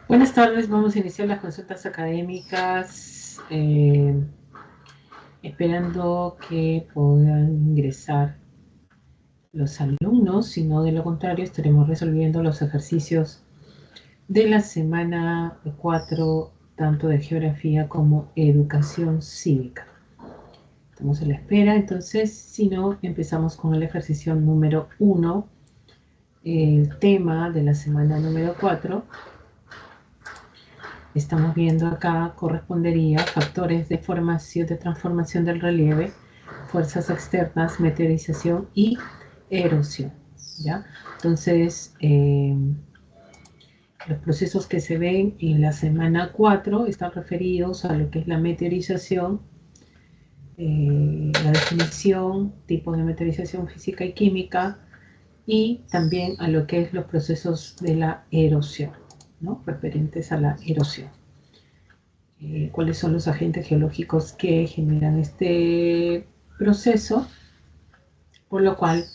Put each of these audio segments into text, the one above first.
Buenas tardes, vamos a iniciar las consultas académicas, esperando que puedan ingresar los alumnos, si no de lo contrario estaremos resolviendo los ejercicios de la semana 4, tanto de geografía como educación cívica. Estamos a la espera, entonces, si no, empezamos con el ejercicio número 1, el tema de la semana número 4. Estamos viendo acá, correspondería factores de formación, de transformación del relieve, fuerzas externas, meteorización y erosión. ¿Ya? Entonces, los procesos que se ven en la semana 4 están referidos a lo que es la meteorización, la definición, tipos de meteorización física y química, y también a lo que es los procesos de la erosión, ¿no? Referentes a la erosión. Cuáles son los agentes geológicos que generan este proceso, por lo cual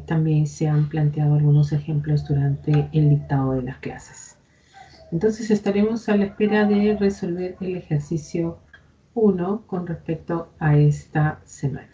también se han planteado algunos ejemplos durante el dictado de las clases. Entonces estaremos a la espera de resolver el ejercicio 1 con respecto a esta semana.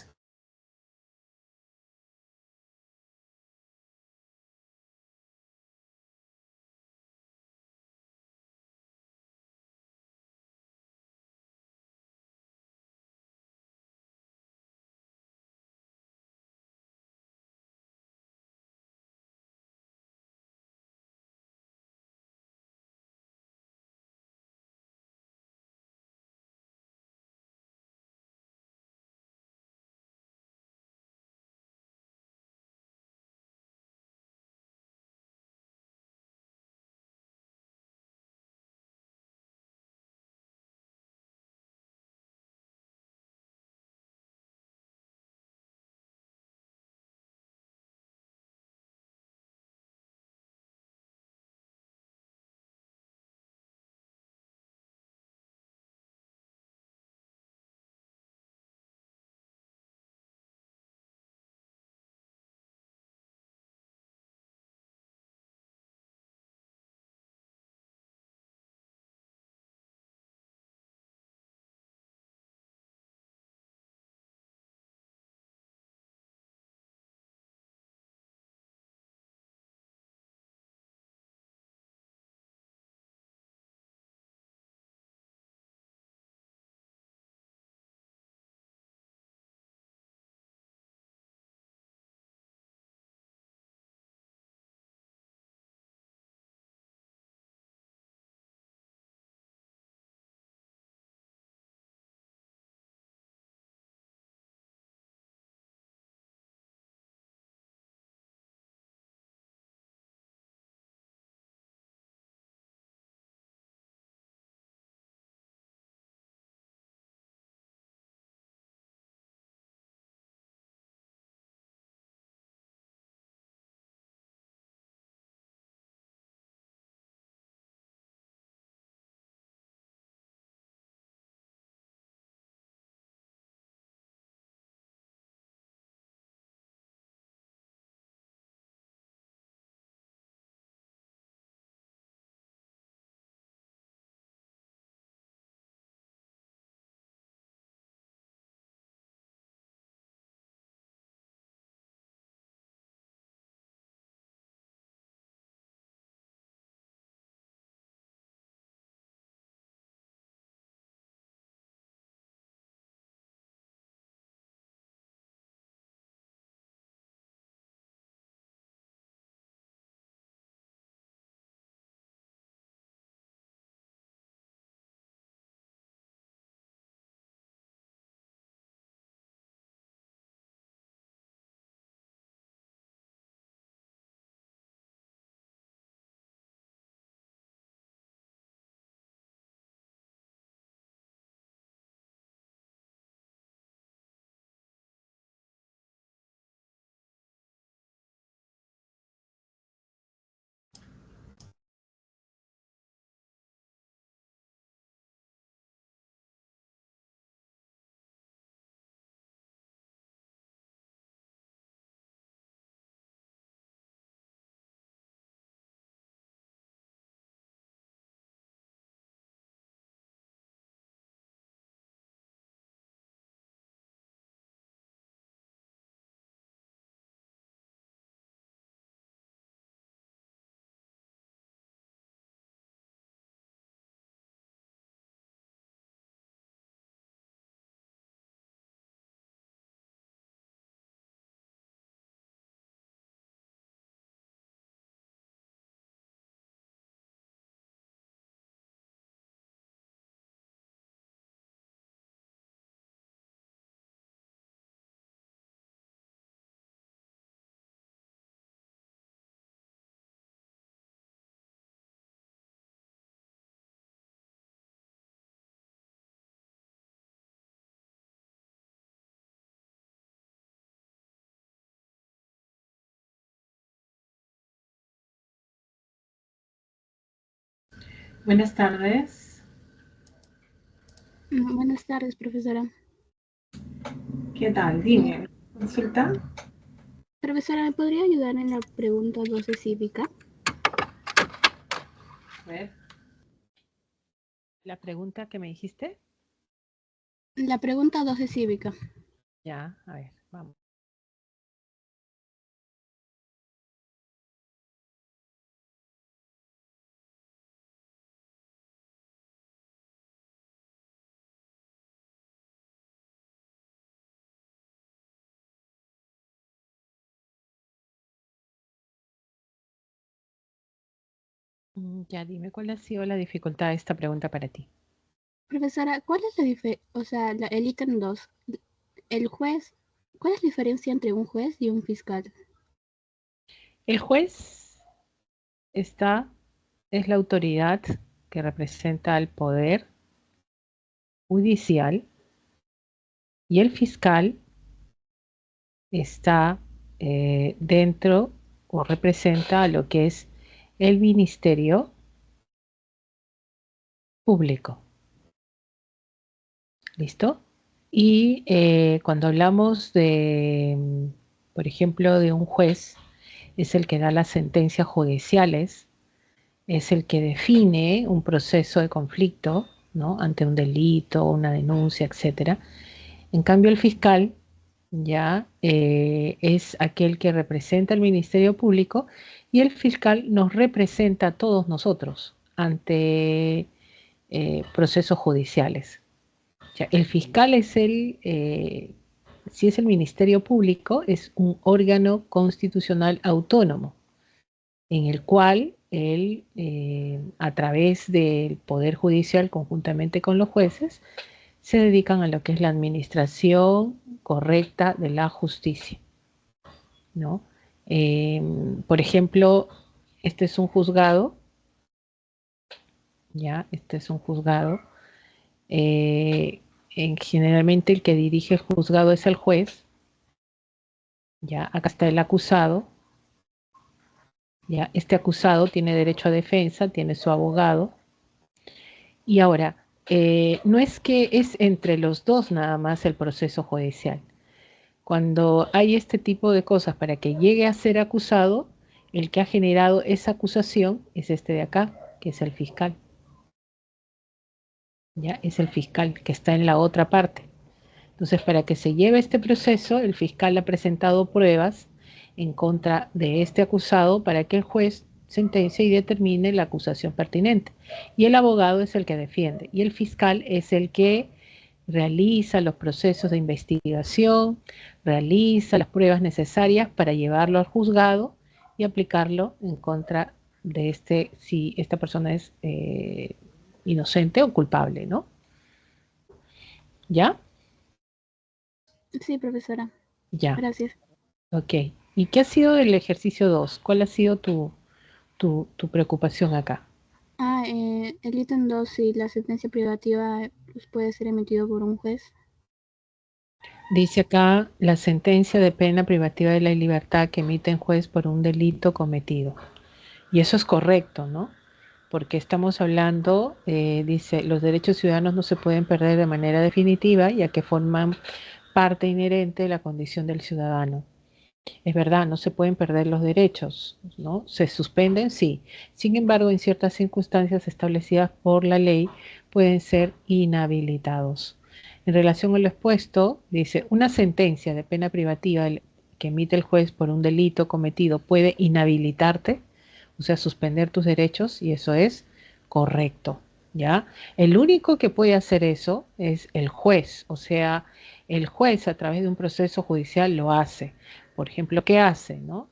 Buenas tardes. Buenas tardes, profesora. ¿Qué tal? Dime, ¿consulta? Profesora, ¿me podría ayudar en la pregunta 12 cívica? A ver. La pregunta que me dijiste. La pregunta 12 cívica. Ya, a ver, vamos. Ya dime cuál ha sido la dificultad de esta pregunta para ti. Profesora, ¿cuál es la diferencia? O sea, el ítem 2, el juez, ¿cuál es la diferencia entre un juez y un fiscal? El juez es la autoridad que representa al poder judicial y el fiscal está dentro o representa a lo que es el Ministerio Público. ¿Listo? Y cuando hablamos de, por ejemplo, de un juez, es el que da las sentencias judiciales, es el que define un proceso de conflicto, ¿no? Ante un delito, una denuncia, etcétera. En cambio, el fiscal ya es aquel que representa al Ministerio Público y el fiscal nos representa a todos nosotros ante procesos judiciales. Ya, el fiscal es si es el Ministerio Público, es un órgano constitucional autónomo en el cual él, a través del Poder Judicial, conjuntamente con los jueces, se dedican a lo que es la administración correcta de la justicia, ¿no? Por ejemplo, este es un juzgado, ¿ya? Este es un juzgado. Eh, Generalmente el que dirige el juzgado es el juez, ¿ya? Acá está el acusado, ¿ya? Este acusado tiene derecho a defensa, tiene su abogado. Y ahora, no es que es entre los dos nada más el proceso judicial. Cuando hay este tipo de cosas para que llegue a ser acusado, el que ha generado esa acusación es este de acá, que es el fiscal. ¿Ya? Es el fiscal que está en la otra parte. Entonces, para que se lleve este proceso, el fiscal ha presentado pruebas en contra de este acusado para que el juez sentencie y determine la acusación pertinente. Y el abogado es el que defiende. Y el fiscal es el que realiza los procesos de investigación, realiza las pruebas necesarias para llevarlo al juzgado y aplicarlo en contra de si esta persona es inocente o culpable, ¿no? ¿Ya? Sí, profesora. Ya. Gracias. Ok. ¿Y qué ha sido del ejercicio 2? ¿Cuál ha sido tu preocupación acá? El ítem 2, si la sentencia privativa pues, puede ser emitido por un juez. Dice acá la sentencia de pena privativa de la libertad que emite un juez por un delito cometido. Y eso es correcto, ¿no? Porque estamos hablando, dice, los derechos ciudadanos no se pueden perder de manera definitiva, ya que forman parte inherente de la condición del ciudadano. Es verdad, no se pueden perder los derechos, ¿no? Se suspenden, sí. Sin embargo, en ciertas circunstancias establecidas por la ley pueden ser inhabilitados. En relación a lo expuesto, dice, una sentencia de pena privativa que emite el juez por un delito cometido puede inhabilitarte, o sea, suspender tus derechos, y eso es correcto, ¿ya? El único que puede hacer eso es el juez, o sea, el juez a través de un proceso judicial lo hace. Por ejemplo, ¿qué hace? ¿No?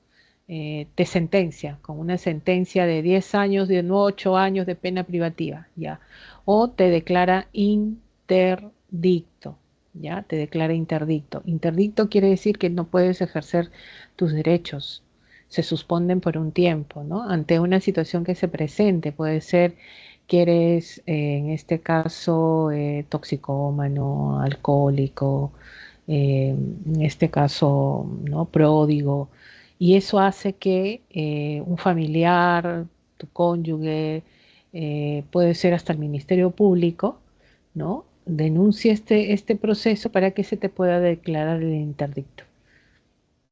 Te sentencia con una sentencia de 10 años, de 8 años de pena privativa, ¿ya? O te declara interdicto, ¿ya? Te declara interdicto. Interdicto quiere decir que no puedes ejercer tus derechos, se suspenden por un tiempo, ¿no? Ante una situación que se presente, puede ser que eres, en este caso, toxicómano, alcohólico, en este caso, ¿no? Pródigo, y eso hace que un familiar, tu cónyuge, puede ser hasta el Ministerio Público, ¿no? Denuncia este proceso para que se te pueda declarar el interdicto,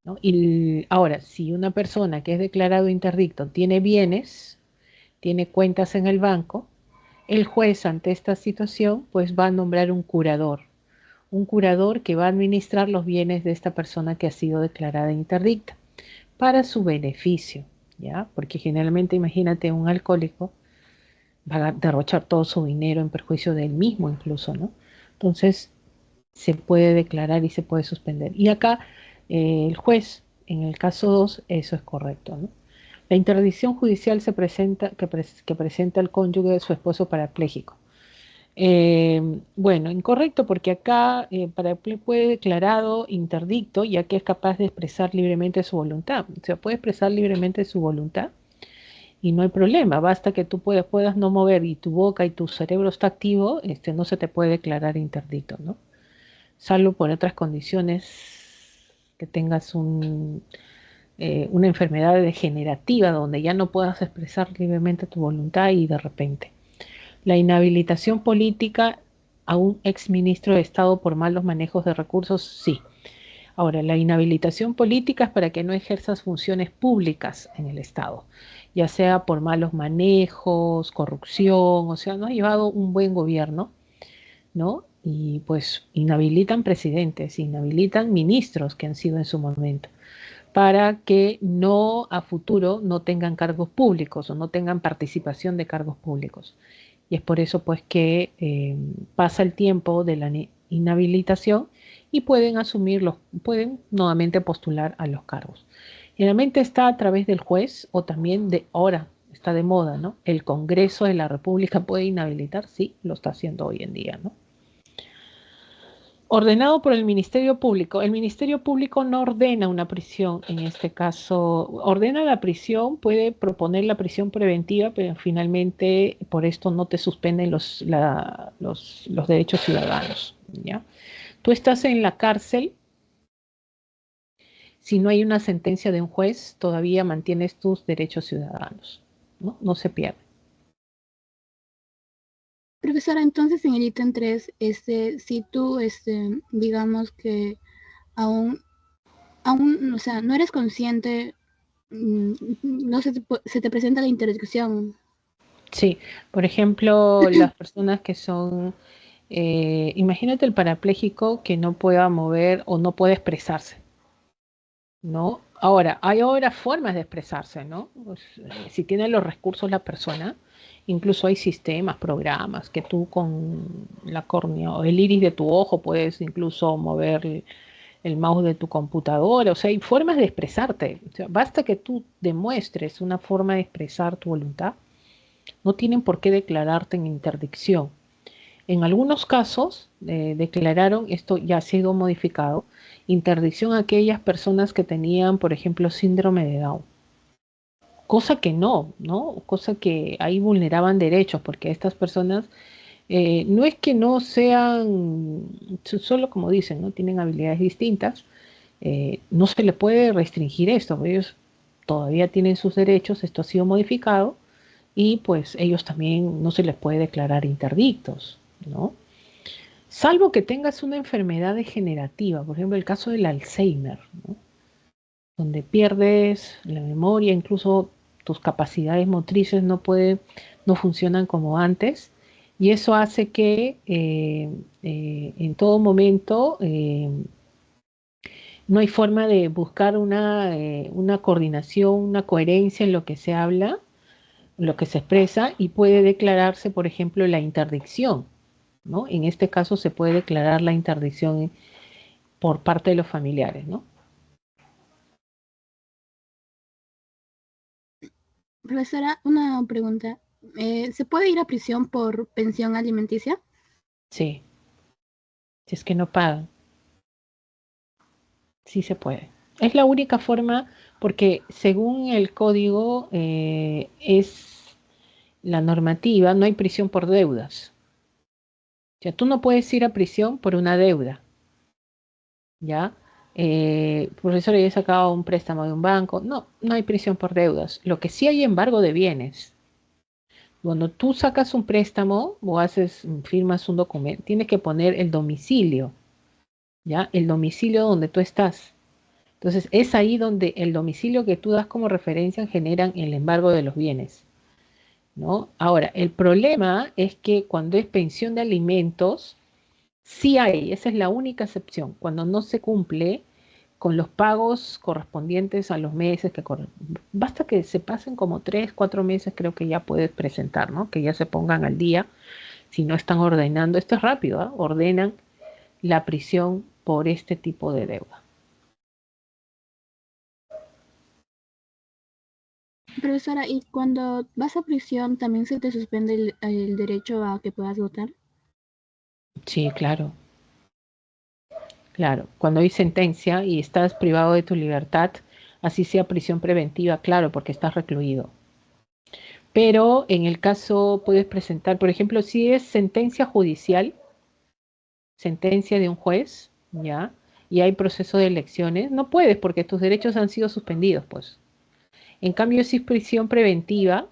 ¿no? Y ahora, si una persona que es declarado interdicto tiene bienes, tiene cuentas en el banco, el juez ante esta situación pues va a nombrar un curador que va a administrar los bienes de esta persona que ha sido declarada interdicta para su beneficio, ¿ya? Porque generalmente, imagínate, un alcohólico va a derrochar todo su dinero en perjuicio de él mismo incluso, ¿no? Entonces, se puede declarar y se puede suspender. Y acá el juez, en el caso 2, eso es correcto, ¿no? La interdicción judicial se presenta, que presenta el cónyuge de su esposo parapléjico. Bueno, incorrecto porque acá parapléjico fue declarado interdicto ya que es capaz de expresar libremente su voluntad. O sea, puede expresar libremente su voluntad y no hay problema. Basta que tú puedas no mover y tu boca y tu cerebro está activo, no se te puede declarar interdicto, ¿no? Salvo por otras condiciones que tengas una enfermedad degenerativa donde ya no puedas expresar libremente tu voluntad y de repente. La inhabilitación política a un exministro de Estado por malos manejos de recursos, sí. Ahora, la inhabilitación política es para que no ejerzas funciones públicas en el Estado, ya sea por malos manejos, corrupción, o sea, no ha llevado un buen gobierno, ¿no? Y pues inhabilitan presidentes, inhabilitan ministros que han sido en su momento, para que no a futuro no tengan cargos públicos o no tengan participación de cargos públicos. Y es por eso pues que pasa el tiempo de la inhabilitación y pueden nuevamente postular a los cargos. Generalmente está a través del juez o también ahora está de moda, ¿no? El Congreso de la República puede inhabilitar, sí, lo está haciendo hoy en día, ¿no? Ordenado por el Ministerio Público. El Ministerio Público no ordena una prisión, en este caso, ordena la prisión, puede proponer la prisión preventiva, pero finalmente por esto no te suspenden los derechos ciudadanos, ¿ya? Tú estás en la cárcel, si no hay una sentencia de un juez, todavía mantienes tus derechos ciudadanos, ¿no? No se pierden. Profesora, entonces en el ítem 3, si tú, digamos que aún, o sea, no eres consciente, no se te presenta la interdicción. Sí, por ejemplo, las personas que son, imagínate el parapléjico que no pueda mover o no puede expresarse, ¿no? Ahora, hay ahora formas de expresarse, ¿no? Pues, si tiene los recursos la persona, incluso hay sistemas, programas, que tú con la córnea o el iris de tu ojo puedes incluso mover el mouse de tu computadora, o sea, hay formas de expresarte. O sea, basta que tú demuestres una forma de expresar tu voluntad, no tienen por qué declararte en interdicción. En algunos casos declararon, esto ya ha sido modificado, interdicción a aquellas personas que tenían, por ejemplo, síndrome de Down. Cosa que no, ¿no? Cosa que ahí vulneraban derechos, porque estas personas no es que no sean, solo como dicen, ¿no? Tienen habilidades distintas, no se le puede restringir esto, ellos todavía tienen sus derechos, esto ha sido modificado, y pues ellos también no se les puede declarar interdictos, ¿no? Salvo que tengas una enfermedad degenerativa, por ejemplo el caso del Alzheimer, ¿no? Donde pierdes la memoria, incluso tus capacidades motrices no funcionan como antes, y eso hace que en todo momento no hay forma de buscar una coordinación, una coherencia en lo que se habla, lo que se expresa, y puede declararse, por ejemplo, la interdicción, ¿no? En este caso se puede declarar la interdicción por parte de los familiares, ¿no? Profesora, una pregunta. ¿Se puede ir a prisión por pensión alimenticia? Sí, si es que no pagan, sí se puede. Es la única forma, porque según el código es la normativa, no hay prisión por deudas. O sea, tú no puedes ir a prisión por una deuda, ¿ya? Profesor, ya he sacado un préstamo de un banco. No, no hay prisión por deudas. Lo que sí hay embargo de bienes. Cuando tú sacas un préstamo o firmas un documento, tienes que poner el domicilio, ¿ya? El domicilio donde tú estás. Entonces, es ahí donde el domicilio que tú das como referencia generan el embargo de los bienes, ¿no? Ahora, el problema es que cuando es pensión de alimentos, sí hay, esa es la única excepción, cuando no se cumple con los pagos correspondientes a los meses que basta que se pasen como 3, 4 meses, creo que ya puedes presentar, ¿no? Que ya se pongan al día, si no están ordenando, esto es rápido, ¿eh? Ordenan la prisión por este tipo de deuda. Profesora, ¿y cuando vas a prisión también se te suspende el derecho a que puedas votar? Sí, claro. Claro, cuando hay sentencia y estás privado de tu libertad, así sea prisión preventiva, claro, porque estás recluido. Pero en el caso puedes presentar, por ejemplo, si es sentencia judicial, sentencia de un juez, ¿ya? Y hay proceso de elecciones, no puedes porque tus derechos han sido suspendidos, pues. En cambio, si es prisión preventiva,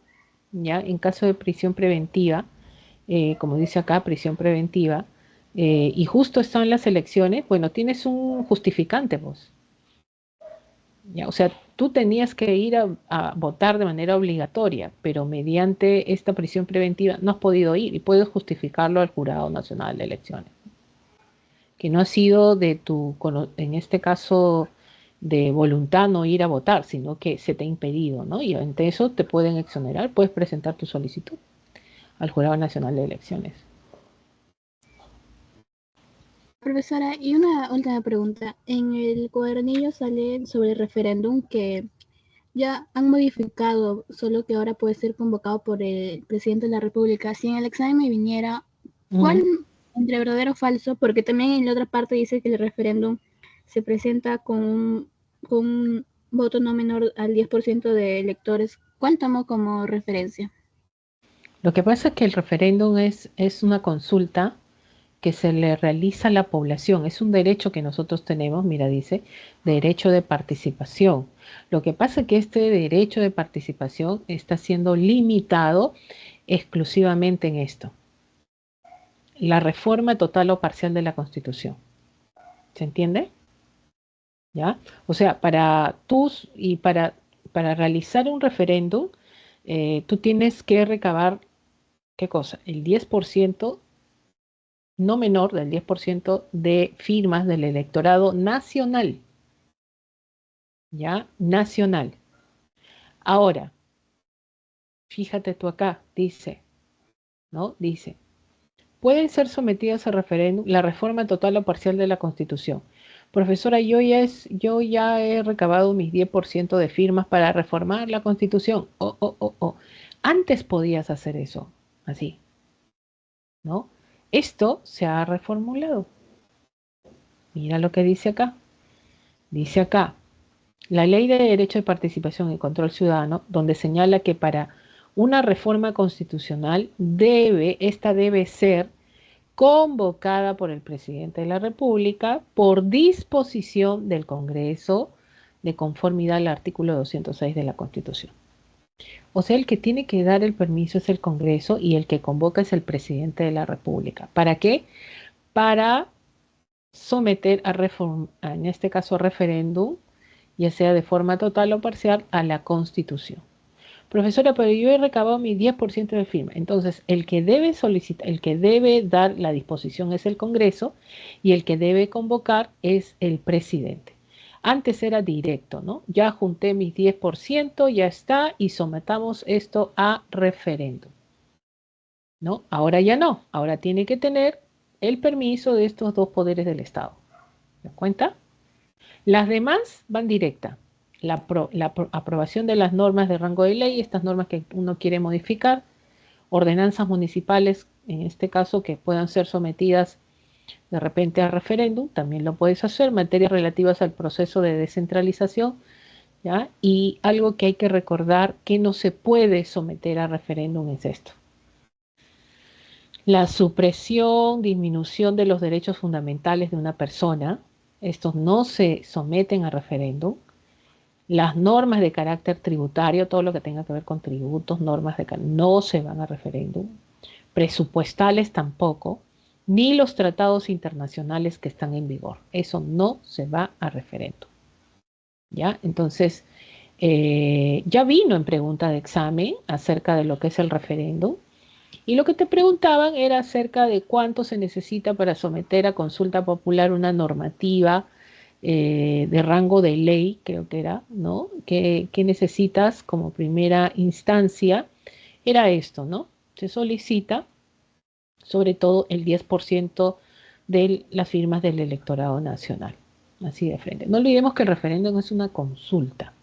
¿ya? En caso de prisión preventiva, como dice acá, prisión preventiva, y justo están las elecciones, bueno, tienes un justificante, pues. ¿Ya? O sea, tú tenías que ir a votar de manera obligatoria, pero mediante esta prisión preventiva no has podido ir y puedes justificarlo al Jurado Nacional de Elecciones. Que no ha sido en este caso, de voluntad no ir a votar, sino que se te ha impedido, ¿no? Y ante eso te pueden exonerar, puedes presentar tu solicitud al Jurado Nacional de Elecciones. Profesora, y una última pregunta. En el cuadernillo sale sobre el referéndum que ya han modificado, solo que ahora puede ser convocado por el presidente de la República. Si en el examen me viniera, ¿cuál entre verdadero o falso? Porque también en la otra parte dice que el referéndum se presenta con un voto no menor al 10% de electores. ¿Cuál tomo como referencia? Lo que pasa es que el referéndum es una consulta que se le realiza a la población. Es un derecho que nosotros tenemos, mira, dice, derecho de participación. Lo que pasa es que este derecho de participación está siendo limitado exclusivamente en esto, la reforma total o parcial de la Constitución. ¿Se entiende? ¿Ya? O sea, para realizar un referéndum, tú tienes que recabar, ¿qué cosa? El 10%, no menor del 10% de firmas del electorado nacional. ¿Ya? Nacional. Ahora, fíjate tú acá, dice, ¿no? Dice, pueden ser sometidas a referéndum la reforma total o parcial de la Constitución. Profesora, yo ya he recabado mis 10% de firmas para reformar la Constitución. Antes podías hacer eso, así, ¿no? Esto se ha reformulado. Mira lo que dice acá. Dice acá, la Ley de Derecho de Participación y Control Ciudadano, donde señala que para una reforma constitucional esta debe ser convocada por el presidente de la República por disposición del Congreso de conformidad al artículo 206 de la Constitución. O sea, el que tiene que dar el permiso es el Congreso y el que convoca es el presidente de la República. ¿Para qué? Para someter en este caso, referéndum, ya sea de forma total o parcial, a la Constitución. Profesora, pero yo he recabado mi 10% de firma. Entonces, el que debe solicitar, el que debe dar la disposición es el Congreso y el que debe convocar es el presidente. Antes era directo, ¿no? Ya junté mis 10%, ya está, y sometamos esto a referéndum, ¿no? Ahora ya no, ahora tiene que tener el permiso de estos dos poderes del Estado. ¿Se das cuenta? Las demás van directa. La aprobación de las normas de rango de ley, estas normas que uno quiere modificar, ordenanzas municipales, en este caso, que puedan ser sometidas de repente a referéndum, también lo puedes hacer, materias relativas al proceso de descentralización, ¿ya? Y algo que hay que recordar que no se puede someter a referéndum es esto. La supresión, disminución de los derechos fundamentales de una persona, estos no se someten a referéndum. Las normas de carácter tributario, todo lo que tenga que ver con tributos, normas de no se van a referéndum, presupuestales tampoco, ni los tratados internacionales que están en vigor. Eso no se va a referéndum. ¿Ya? Entonces, ya vino en pregunta de examen acerca de lo que es el referéndum, y lo que te preguntaban era acerca de cuánto se necesita para someter a consulta popular una normativa de rango de ley, creo que era, ¿no? ¿Qué necesitas como primera instancia? Era esto, ¿no? Se solicita sobre todo el 10% de las firmas del electorado nacional. Así de frente. No olvidemos que el referéndum es una consulta,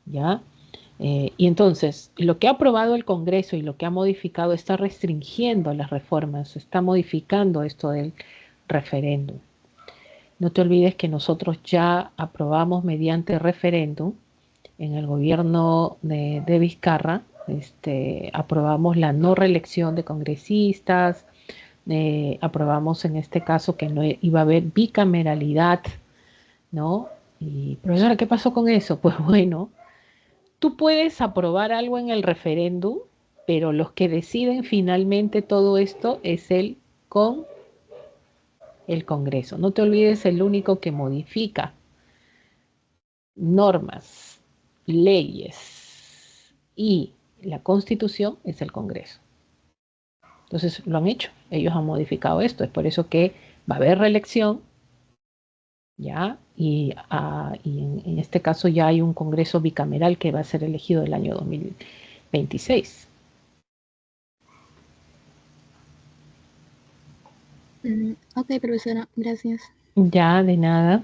¿ya? Y entonces, lo que ha aprobado el Congreso y lo que ha modificado está restringiendo las reformas, está modificando esto del referéndum. No te olvides que nosotros ya aprobamos mediante referéndum en el gobierno de Vizcarra, aprobamos la no reelección de congresistas, aprobamos en este caso que no iba a haber bicameralidad, ¿no? Y, profesora, ¿qué pasó con eso? Pues bueno, tú puedes aprobar algo en el referéndum, pero los que deciden finalmente todo esto es el Congreso. No te olvides, el único que modifica normas, leyes y la Constitución es el Congreso. Entonces lo han hecho, ellos han modificado esto, es por eso que va a haber reelección, ¿ya? Y en este caso ya hay un Congreso bicameral que va a ser elegido el año 2026. Ok, profesora, gracias. Ya, de nada.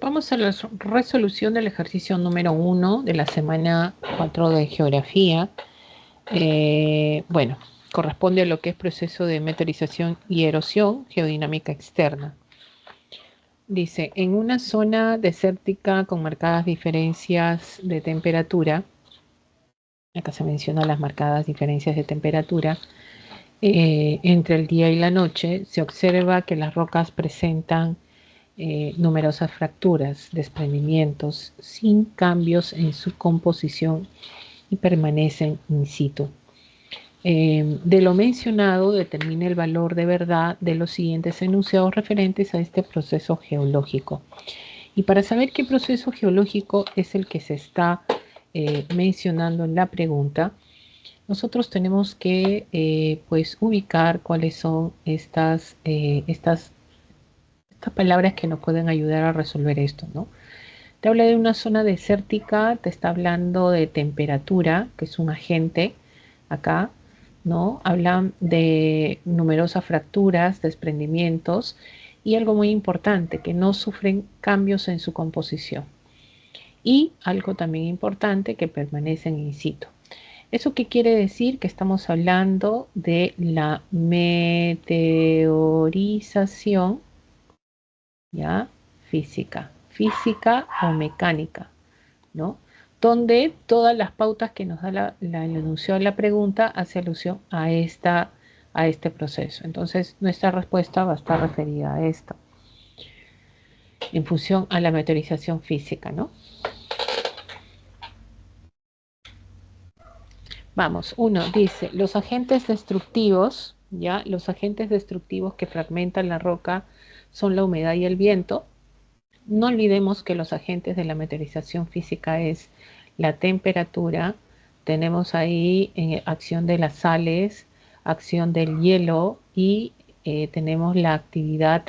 Vamos a la resolución del ejercicio número 1 de la semana 4 de Geografía. Bueno, corresponde a lo que es proceso de meteorización y erosión geodinámica externa. Dice, en una zona desértica con marcadas diferencias de temperatura, acá se mencionan las marcadas diferencias de temperatura, entre el día y la noche, se observa que las rocas presentan numerosas fracturas, desprendimientos, sin cambios en su composición y permanecen in situ. De lo mencionado, determina el valor de verdad de los siguientes enunciados referentes a este proceso geológico. Y para saber qué proceso geológico es el que se está mencionando en la pregunta, nosotros tenemos que pues ubicar cuáles son estas palabras que nos pueden ayudar a resolver esto, ¿no? Te habla de una zona desértica, te está hablando de temperatura, que es un agente acá, ¿no? Hablan de numerosas fracturas, desprendimientos y algo muy importante, que no sufren cambios en su composición. Y algo también importante, que permanecen in situ. ¿Eso qué quiere decir? Que estamos hablando de la meteorización, ¿ya? Física o mecánica, ¿no? Donde todas las pautas que nos da el enunciado de la pregunta hace alusión a este proceso. Entonces, nuestra respuesta va a estar referida a esto, en función a la meteorización física, ¿no? Vamos, uno dice, los agentes destructivos, ¿ya? Los agentes destructivos que fragmentan la roca son la humedad y el viento. No olvidemos que los agentes de la meteorización física es la temperatura, tenemos ahí acción de las sales, acción del hielo y tenemos la actividad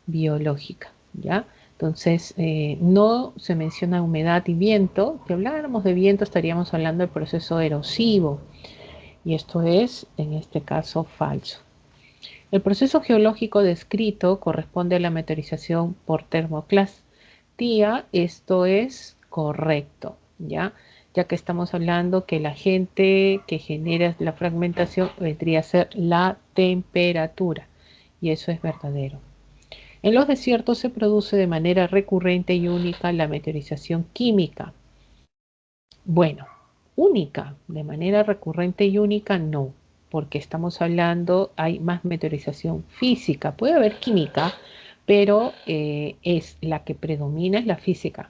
biológica, ¿ya? Entonces, no se menciona humedad y viento. Si habláramos de viento, estaríamos hablando del proceso erosivo, y esto es, en este caso, falso. El proceso geológico descrito corresponde a la meteorización por termoclastía. Esto es correcto, ¿ya? Ya que estamos hablando que el agente que genera la fragmentación vendría a ser la temperatura, y eso es verdadero. En los desiertos se produce de manera recurrente y única la meteorización química. Bueno, única, de manera recurrente y única, no, porque estamos hablando, hay más meteorización física. Puede haber química, pero es la que predomina es la física,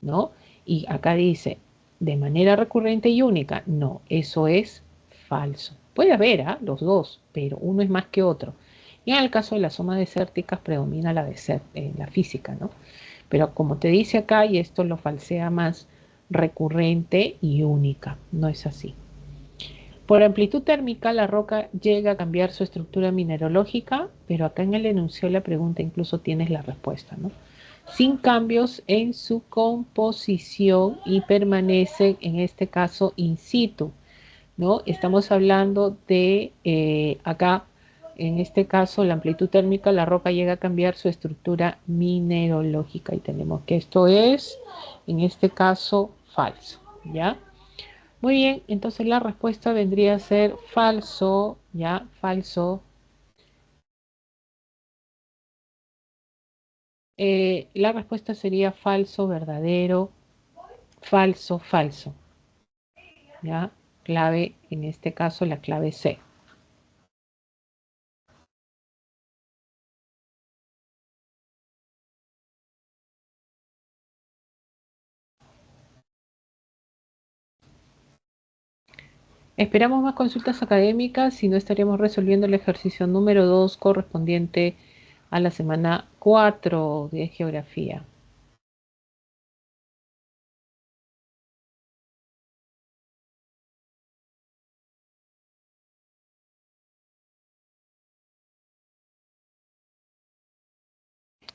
¿no? Y acá dice, de manera recurrente y única, no, eso es falso. Puede haber los dos, pero uno es más que otro. Y en el caso de las zonas desérticas predomina la física, ¿no? Pero como te dice acá, y esto lo falsea más, recurrente y única, no es así. Por amplitud térmica, la roca llega a cambiar su estructura mineralógica, pero acá en el enunciado de la pregunta incluso tienes la respuesta, ¿no? Sin cambios en su composición y permanece, en este caso, in situ, ¿no? Estamos hablando de, acá, en este caso, la amplitud térmica, la roca llega a cambiar su estructura mineralógica y tenemos que esto es, en este caso, falso, ¿ya? Muy bien, entonces la respuesta vendría a ser falso, ¿ya? Falso. La respuesta sería falso, verdadero, falso, falso, ¿ya? Clave, en este caso, la clave C. Esperamos más consultas académicas, si no estaríamos resolviendo el ejercicio número 2 correspondiente a la semana 4 de geografía.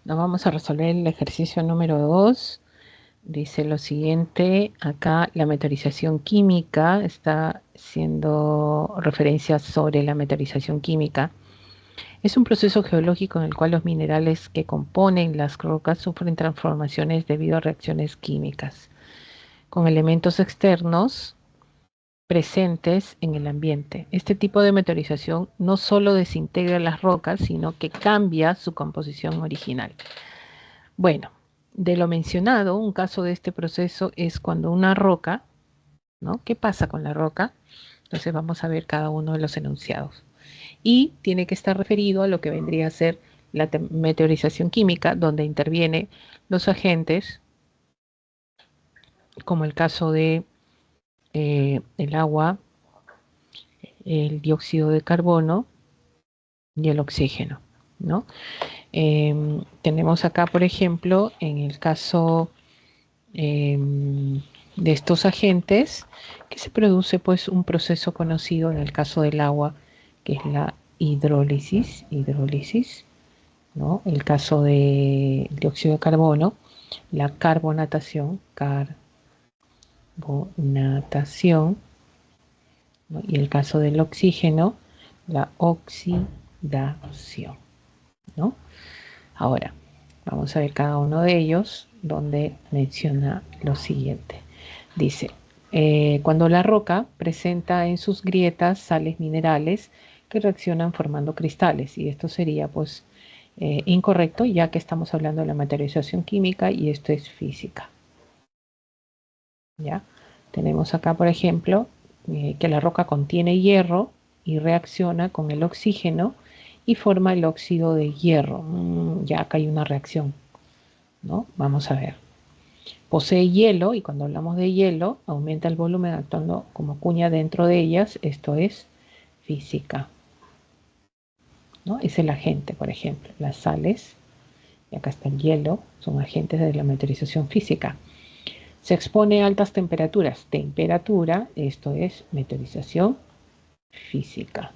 Nos vamos a resolver el ejercicio número 2. Dice lo siguiente, acá la meteorización química, está haciendo referencia sobre la meteorización química. Es un proceso geológico en el cual los minerales que componen las rocas sufren transformaciones debido a reacciones químicas con elementos externos presentes en el ambiente. Este tipo de meteorización no solo desintegra las rocas, sino que cambia su composición original. Bueno, de lo mencionado, un caso de este proceso es cuando una roca, ¿no? ¿Qué pasa con la roca? Entonces vamos a ver cada uno de los enunciados. Y tiene que estar referido a lo que vendría a ser la meteorización química, donde intervienen los agentes, como el caso de el agua, el dióxido de carbono y el oxígeno, ¿no? Tenemos acá, por ejemplo, en el caso de estos agentes, que se produce pues un proceso conocido en el caso del agua, que es la hidrólisis, ¿no? El caso de dióxido de carbono, la carbonatación, ¿no? Y el caso del oxígeno, la oxidación, ¿no? Ahora, vamos a ver cada uno de ellos, donde menciona lo siguiente. Dice, cuando la roca presenta en sus grietas sales minerales que reaccionan formando cristales, y esto sería pues incorrecto, ya que estamos hablando de la materialización química y esto es física. ¿Ya? Tenemos acá, por ejemplo, que la roca contiene hierro y reacciona con el oxígeno y forma el óxido de hierro. Ya acá hay una reacción, ¿no? Vamos a ver. Posee hielo, y cuando hablamos de hielo, aumenta el volumen actuando como cuña dentro de ellas. Esto es física, ¿no? Es el agente, por ejemplo, las sales y acá está el hielo, son agentes de la meteorización física. Se expone a altas temperaturas. Temperatura, esto es meteorización física.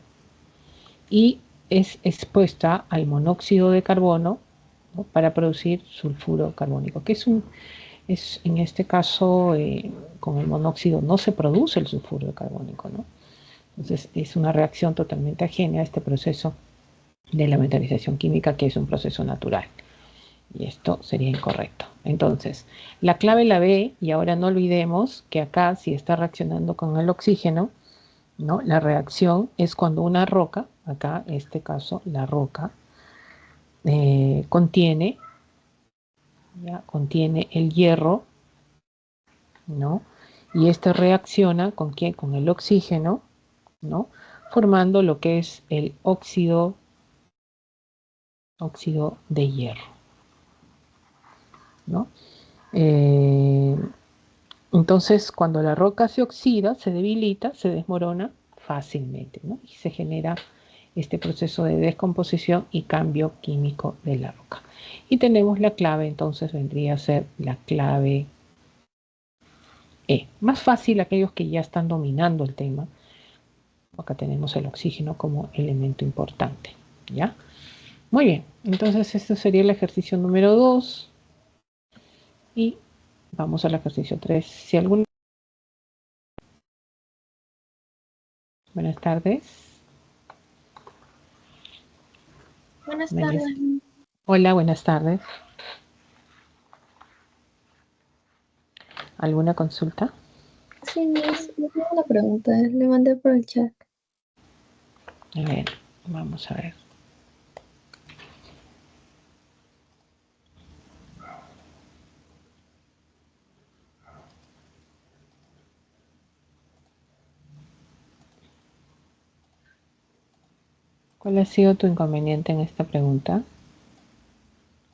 Y es expuesta al monóxido de carbono, ¿no?, para producir sulfuro carbónico, que en este caso, con el monóxido no se produce el sulfuro carbónico, ¿no? Entonces es una reacción totalmente ajena a este proceso de la meteorización química, que es un proceso natural. Y esto sería incorrecto. Entonces, la clave la B, y ahora no olvidemos que acá, si está reaccionando con el oxígeno, ¿no?, la reacción es cuando una roca, acá en este caso la roca, contiene el hierro, ¿no? Y este reacciona ¿con qué? Con el oxígeno, ¿no?, formando lo que es el óxido de hierro, ¿no? Entonces, cuando la roca se oxida, se debilita, se desmorona fácilmente, ¿no? Y se genera este proceso de descomposición y cambio químico de la roca. Y tenemos la clave, entonces vendría a ser la clave E. Más fácil aquellos que ya están dominando el tema. Acá tenemos el oxígeno como elemento importante, ¿ya? Muy bien, entonces este sería el ejercicio número 2. Y vamos al ejercicio 3. Si alguno... Buenas tardes. Buenas tardes. Hola, buenas tardes. ¿Alguna consulta? Sí, yo tengo una pregunta, le mandé por el chat. A ver, vamos a ver. ¿Cuál ha sido tu inconveniente en esta pregunta?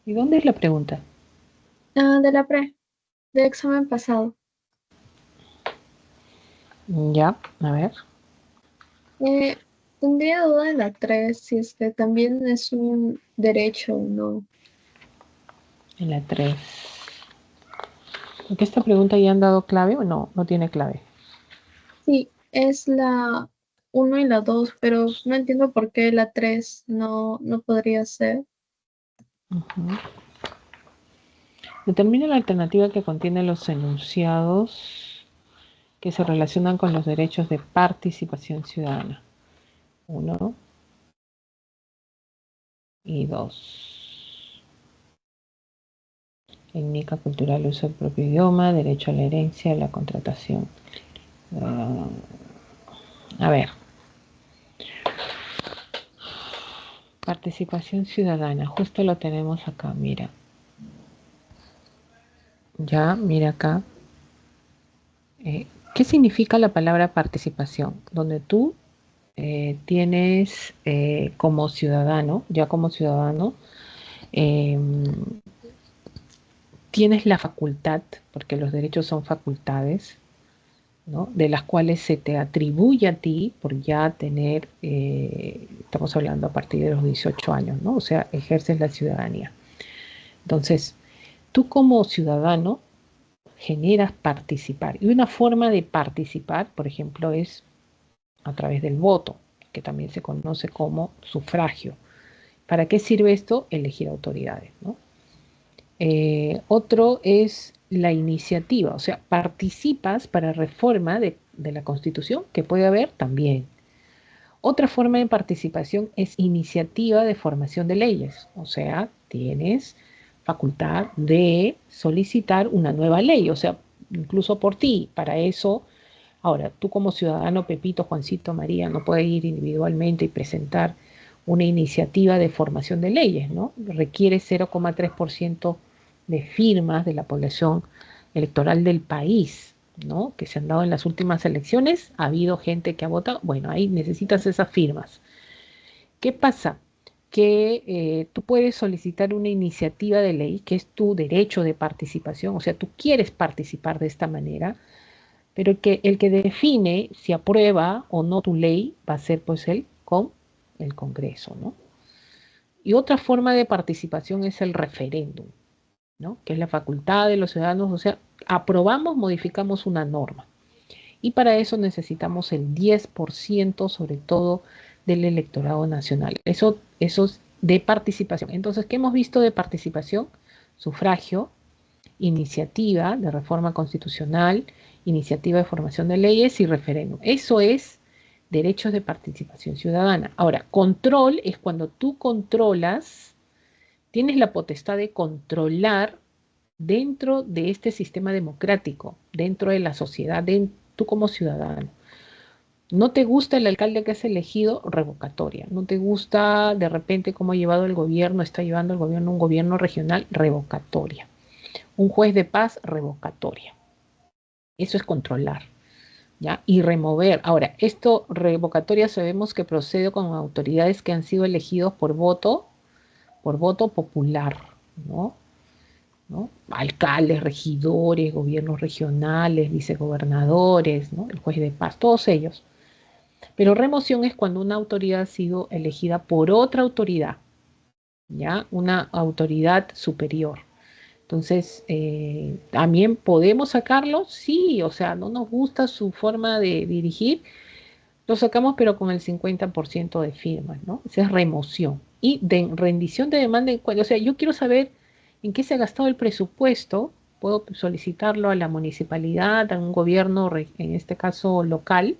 ¿Y dónde es la pregunta? De la del examen pasado. Ya, a ver. Tendría duda de la 3, si es que también es un derecho o no. En la 3. ¿Porque esta pregunta ya han dado clave o no? No tiene clave. Sí, es la 1 y la 2, pero no entiendo por qué la 3 no podría ser. Determina la alternativa que contiene los enunciados que se relacionan con los derechos de participación ciudadana. 1 y 2. Étnica, cultural, uso del propio idioma, derecho a la herencia, a la contratación. A ver. Participación ciudadana, justo lo tenemos acá, mira. Ya, mira acá. ¿Qué significa la palabra participación? Donde tú tienes como ciudadano, tienes la facultad, porque los derechos son facultades, ¿no?, de las cuales se te atribuye a ti por ya tener, estamos hablando a partir de los 18 años, ¿no? O sea, ejerces la ciudadanía. Entonces, tú como ciudadano generas participar. Y una forma de participar, por ejemplo, es a través del voto, que también se conoce como sufragio. ¿Para qué sirve esto? Elegir autoridades, ¿no? Otro es la iniciativa, o sea, participas para reforma de la Constitución, que puede haber también. Otra forma de participación es iniciativa de formación de leyes, o sea, tienes facultad de solicitar una nueva ley, o sea, incluso por ti. Para eso, ahora, tú como ciudadano, Pepito, Juancito, María, no puedes ir individualmente y presentar una iniciativa de formación de leyes, ¿no? Requiere 0,3% de firmas de la población electoral del país, ¿no?, que se han dado en las últimas elecciones. Ha habido gente que ha votado. Bueno, ahí necesitas esas firmas. ¿Qué pasa? Que tú puedes solicitar una iniciativa de ley, que es tu derecho de participación, o sea, tú quieres participar de esta manera, pero el que define si aprueba o no tu ley va a ser pues el Congreso, ¿no? Y otra forma de participación es el referéndum, ¿no? Que es la facultad de los ciudadanos, o sea, aprobamos, modificamos una norma. Y para eso necesitamos el 10%, sobre todo, del electorado nacional. Eso es de participación. Entonces, ¿qué hemos visto de participación? Sufragio, iniciativa de reforma constitucional, iniciativa de formación de leyes y referéndum. Eso es derechos de participación ciudadana. Ahora, control es cuando tú controlas, tienes la potestad de controlar dentro de este sistema democrático, dentro de la sociedad, tú como ciudadano. No te gusta el alcalde que has elegido, revocatoria. No te gusta de repente cómo ha llevado el gobierno, está llevando el gobierno un gobierno regional, revocatoria. Un juez de paz, revocatoria. Eso es controlar, ¿ya? Y remover. Ahora, esto revocatoria sabemos que procede con autoridades que han sido elegidos por voto popular, ¿no? ¿No? Alcaldes, regidores, gobiernos regionales, vicegobernadores, ¿no? El juez de paz, todos ellos. Pero remoción es cuando una autoridad ha sido elegida por otra autoridad, ¿ya? Una autoridad superior. Entonces, ¿también podemos sacarlo? Sí, o sea, no nos gusta su forma de dirigir, lo sacamos pero con el 50% de firmas, ¿no? Esa es remoción. Y de rendición de demanda, o sea, yo quiero saber en qué se ha gastado el presupuesto, puedo solicitarlo a la municipalidad, a un gobierno, en este caso local,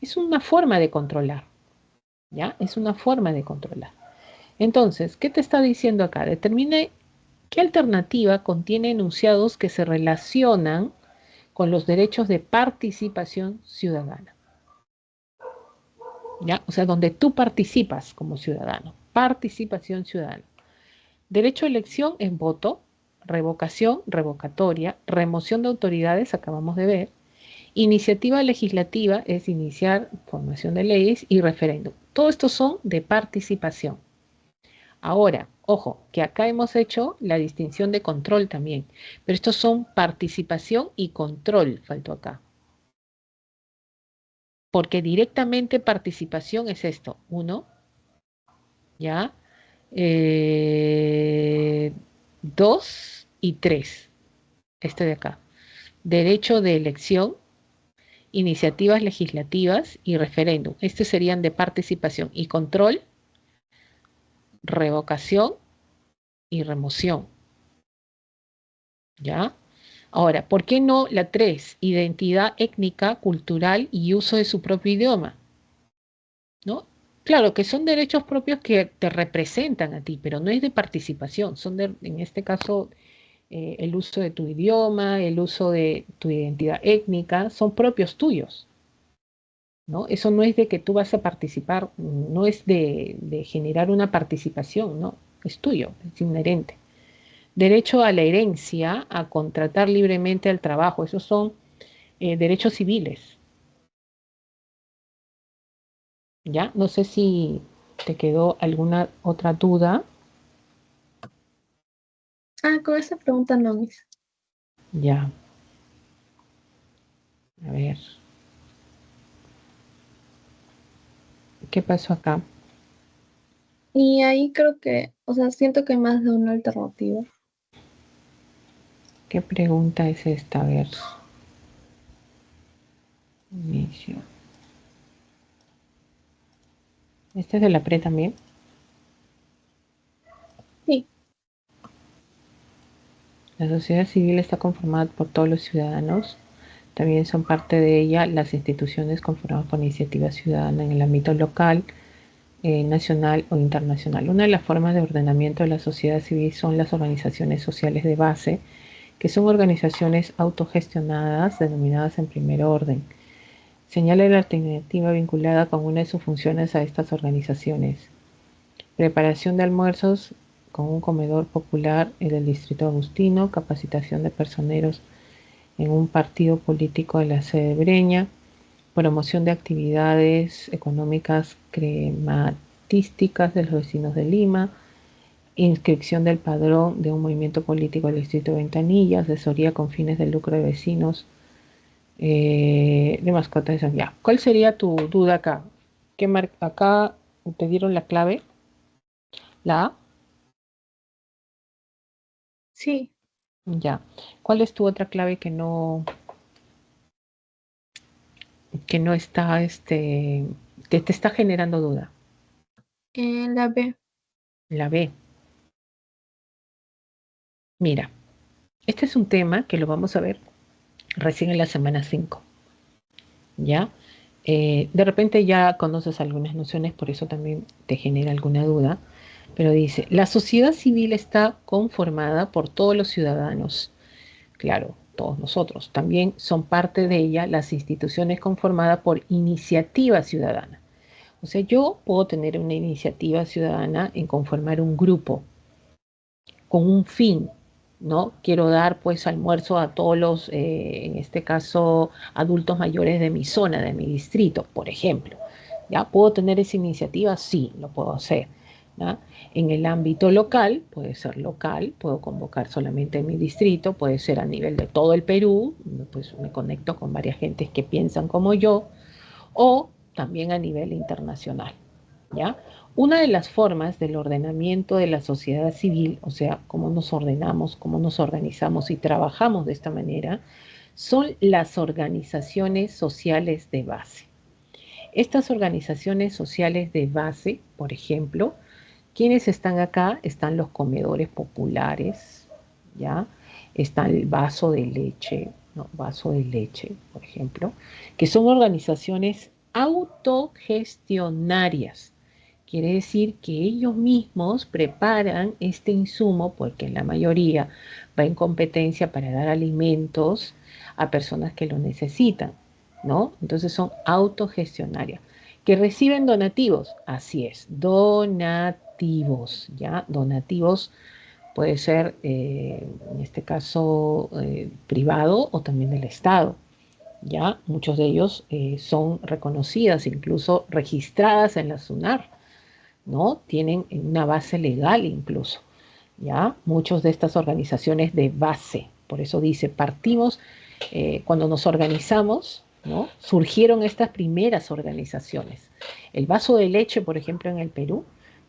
es una forma de controlar, ¿ya? Es una forma de controlar. Entonces, ¿qué te está diciendo acá? Determine qué alternativa contiene enunciados que se relacionan con los derechos de participación ciudadana, ¿ya? O sea, donde tú participas como ciudadano. Participación ciudadana. Derecho a elección es voto, revocación, revocatoria, remoción de autoridades, acabamos de ver. Iniciativa legislativa es iniciar formación de leyes y referéndum. Todo esto son de participación. Ahora, ojo, que acá hemos hecho la distinción de control también, pero estos son participación y control, faltó acá. Porque directamente participación es esto, 1, ¿ya? 2 y 3, este de acá. Derecho de elección, iniciativas legislativas y referéndum. Estos serían de participación y control, revocación y remoción. ¿Ya? Ahora, ¿por qué no la 3? Identidad étnica, cultural y uso de su propio idioma. ¿No? Claro que son derechos propios que te representan a ti, pero no es de participación, son en este caso el uso de tu idioma, el uso de tu identidad étnica, son propios tuyos, ¿no? Eso no es de que tú vas a participar, no es de generar una participación, no, es tuyo, es inherente. Derecho a la herencia, a contratar libremente al trabajo, esos son derechos civiles. ¿Ya? No sé si te quedó alguna otra duda. Con esa pregunta no, Miss. Ya. A ver. ¿Qué pasó acá? Y ahí creo que, o sea, siento que hay más de una alternativa. ¿Qué pregunta es esta? A ver. Inicio. ¿Este es de la PRE también? Sí. La sociedad civil está conformada por todos los ciudadanos. También son parte de ella las instituciones conformadas por iniciativa ciudadana en el ámbito local, nacional o internacional. Una de las formas de ordenamiento de la sociedad civil son las organizaciones sociales de base, que son organizaciones autogestionadas denominadas en primer orden. Señala la alternativa vinculada con una de sus funciones a estas organizaciones. Preparación de almuerzos con un comedor popular en el distrito agustino, capacitación de personeros en un partido político de la sede de Breña, promoción de actividades económicas crematísticas de los vecinos de Lima, inscripción del padrón de un movimiento político del distrito de Ventanilla, asesoría con fines de lucro de vecinos, de mascotas. Ya. ¿Cuál sería tu duda acá? Acá te dieron la clave. ¿La A? Sí, Ya. ¿Cuál es tu otra clave que no está, que te está generando duda? la B. La B. Mira, este es un tema que lo vamos a ver recién en la semana 5, ¿ya? De repente ya conoces algunas nociones, por eso también te genera alguna duda, pero dice, la sociedad civil está conformada por todos los ciudadanos, claro, todos nosotros. También son parte de ella las instituciones conformadas por iniciativa ciudadana. O sea, yo puedo tener una iniciativa ciudadana en conformar un grupo con un fin, ¿no? Quiero dar pues almuerzo a todos los, en este caso, adultos mayores de mi zona, de mi distrito, por ejemplo. ¿Ya? ¿Puedo tener esa iniciativa? Sí, lo puedo hacer. ¿Ya? En el ámbito local, puede ser local, puedo convocar solamente en mi distrito, puede ser a nivel de todo el Perú, pues me conecto con varias gentes que piensan como yo, o también a nivel internacional. ¿Ya? Una de las formas del ordenamiento de la sociedad civil, o sea, cómo nos ordenamos, cómo nos organizamos y trabajamos de esta manera, son las organizaciones sociales de base. Estas organizaciones sociales de base, por ejemplo, ¿quiénes están acá? Están los comedores populares, ¿ya? Está el vaso de leche, ¿no? Vaso de leche, por ejemplo, que son organizaciones autogestionarias. Quiere decir que ellos mismos preparan este insumo, porque en la mayoría va en competencia para dar alimentos a personas que lo necesitan, ¿no? Entonces son autogestionarias. ¿Que reciben donativos? Así es, donativos, ¿ya? Donativos puede ser, en este caso, privado o también del Estado. ¿Ya? Muchos de ellos son reconocidas, incluso registradas en la SUNAR, ¿no? Tienen una base legal incluso, ¿ya? Muchas de estas organizaciones de base, por eso dice, partimos, cuando nos organizamos, ¿no? Surgieron estas primeras organizaciones. El vaso de leche, por ejemplo, en el Perú,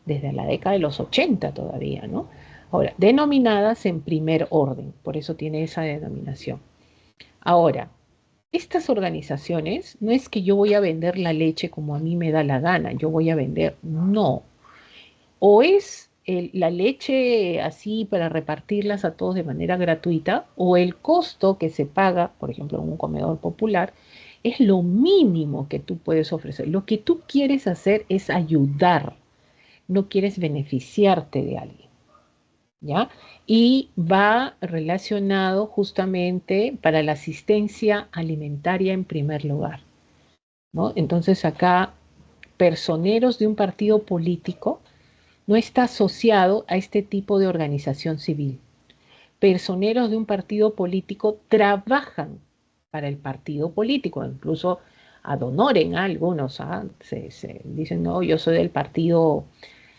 desde la década de los 80 todavía, ¿no? Ahora, denominadas en primer orden, por eso tiene esa denominación. Ahora, estas organizaciones no es que yo voy a vender la leche como a mí me da la gana, yo voy a vender, no, o es la leche así para repartirlas a todos de manera gratuita, o el costo que se paga, por ejemplo, en un comedor popular, es lo mínimo que tú puedes ofrecer. Lo que tú quieres hacer es ayudar, no quieres beneficiarte de alguien, ¿ya? Y va relacionado justamente para la asistencia alimentaria en primer lugar, ¿no? Entonces acá, personeros de un partido político no está asociado a este tipo de organización civil. Personeros de un partido político trabajan para el partido político, incluso ad honorem a algunos, ¿ah? Se dicen, no, yo soy del partido,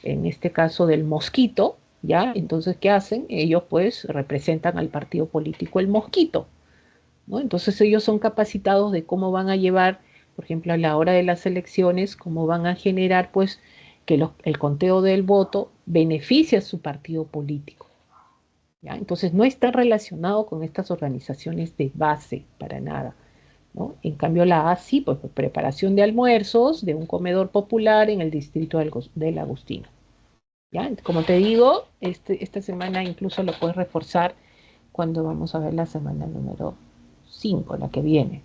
en este caso del Mosquito, ¿ya? Entonces, ¿qué hacen? Ellos pues representan al partido político el Mosquito, ¿no? Entonces ellos son capacitados de cómo van a llevar, por ejemplo, a la hora de las elecciones, cómo van a generar, pues, que el conteo del voto beneficie a su partido político, ¿ya? Entonces no está relacionado con estas organizaciones de base para nada, ¿no? En cambio la ASI, pues, preparación de almuerzos de un comedor popular en el distrito del Agustino, ¿ya? Como te digo, esta semana incluso lo puedes reforzar cuando vamos a ver la semana número 5, la que viene.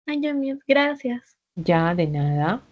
Ay, Dios mío, gracias. Ya, de nada.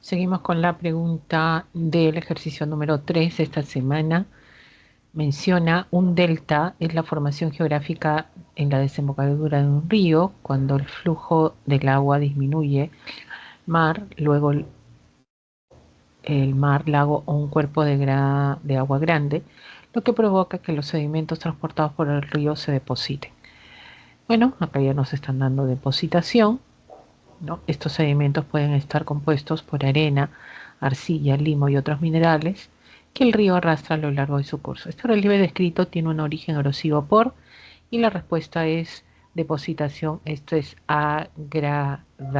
Seguimos con la pregunta del ejercicio número 3 de esta semana. Menciona un delta es la formación geográfica en la desembocadura de un río cuando el flujo del agua disminuye, mar, luego el mar, lago o un cuerpo de agua grande, lo que provoca que los sedimentos transportados por el río se depositen. Bueno, acá ya nos están dando depositación, ¿no? Estos sedimentos pueden estar compuestos por arena, arcilla, limo y otros minerales que el río arrastra a lo largo de su curso. Este relieve descrito tiene un origen erosivo por, y la respuesta es depositación, esto es agradación,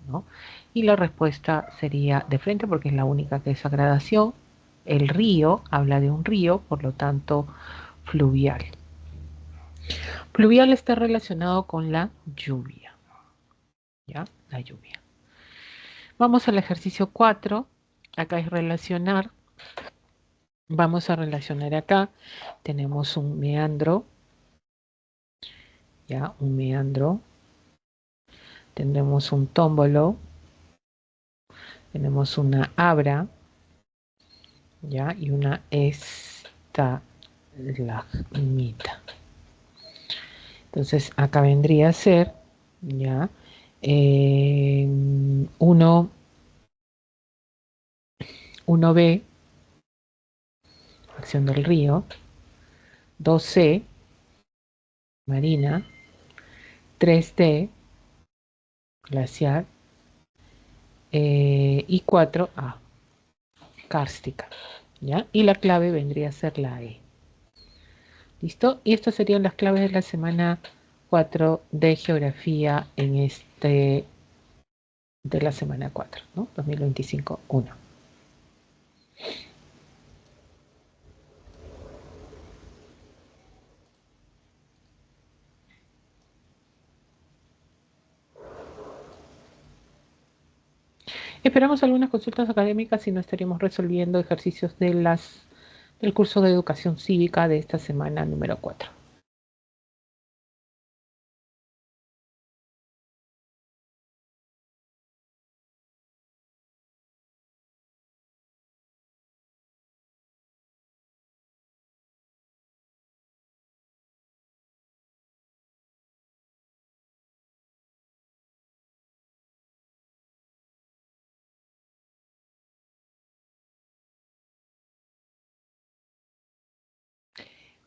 ¿no? Y la respuesta sería de frente porque es la única que es agradación. El río habla de un río, por lo tanto fluvial. Fluvial está relacionado con la lluvia, ¿ya? La lluvia. Vamos al ejercicio 4. Acá es relacionar. Vamos a relacionar acá. Tenemos un meandro. Ya, un meandro. Tendremos un tómbolo. Tenemos una abra. Ya, y una estalagmita. Entonces, acá vendría a ser, ya, 1B, acción del río, 2C, marina, 3D, glaciar, y 4A, kárstica, ¿ya? Y la clave vendría a ser la E. ¿Listo? Y estas serían las claves de la semana 4 de geografía de la semana 4, ¿no? 2025-1. Esperamos algunas consultas académicas y no estaríamos resolviendo ejercicios del curso de educación cívica de esta semana número 4.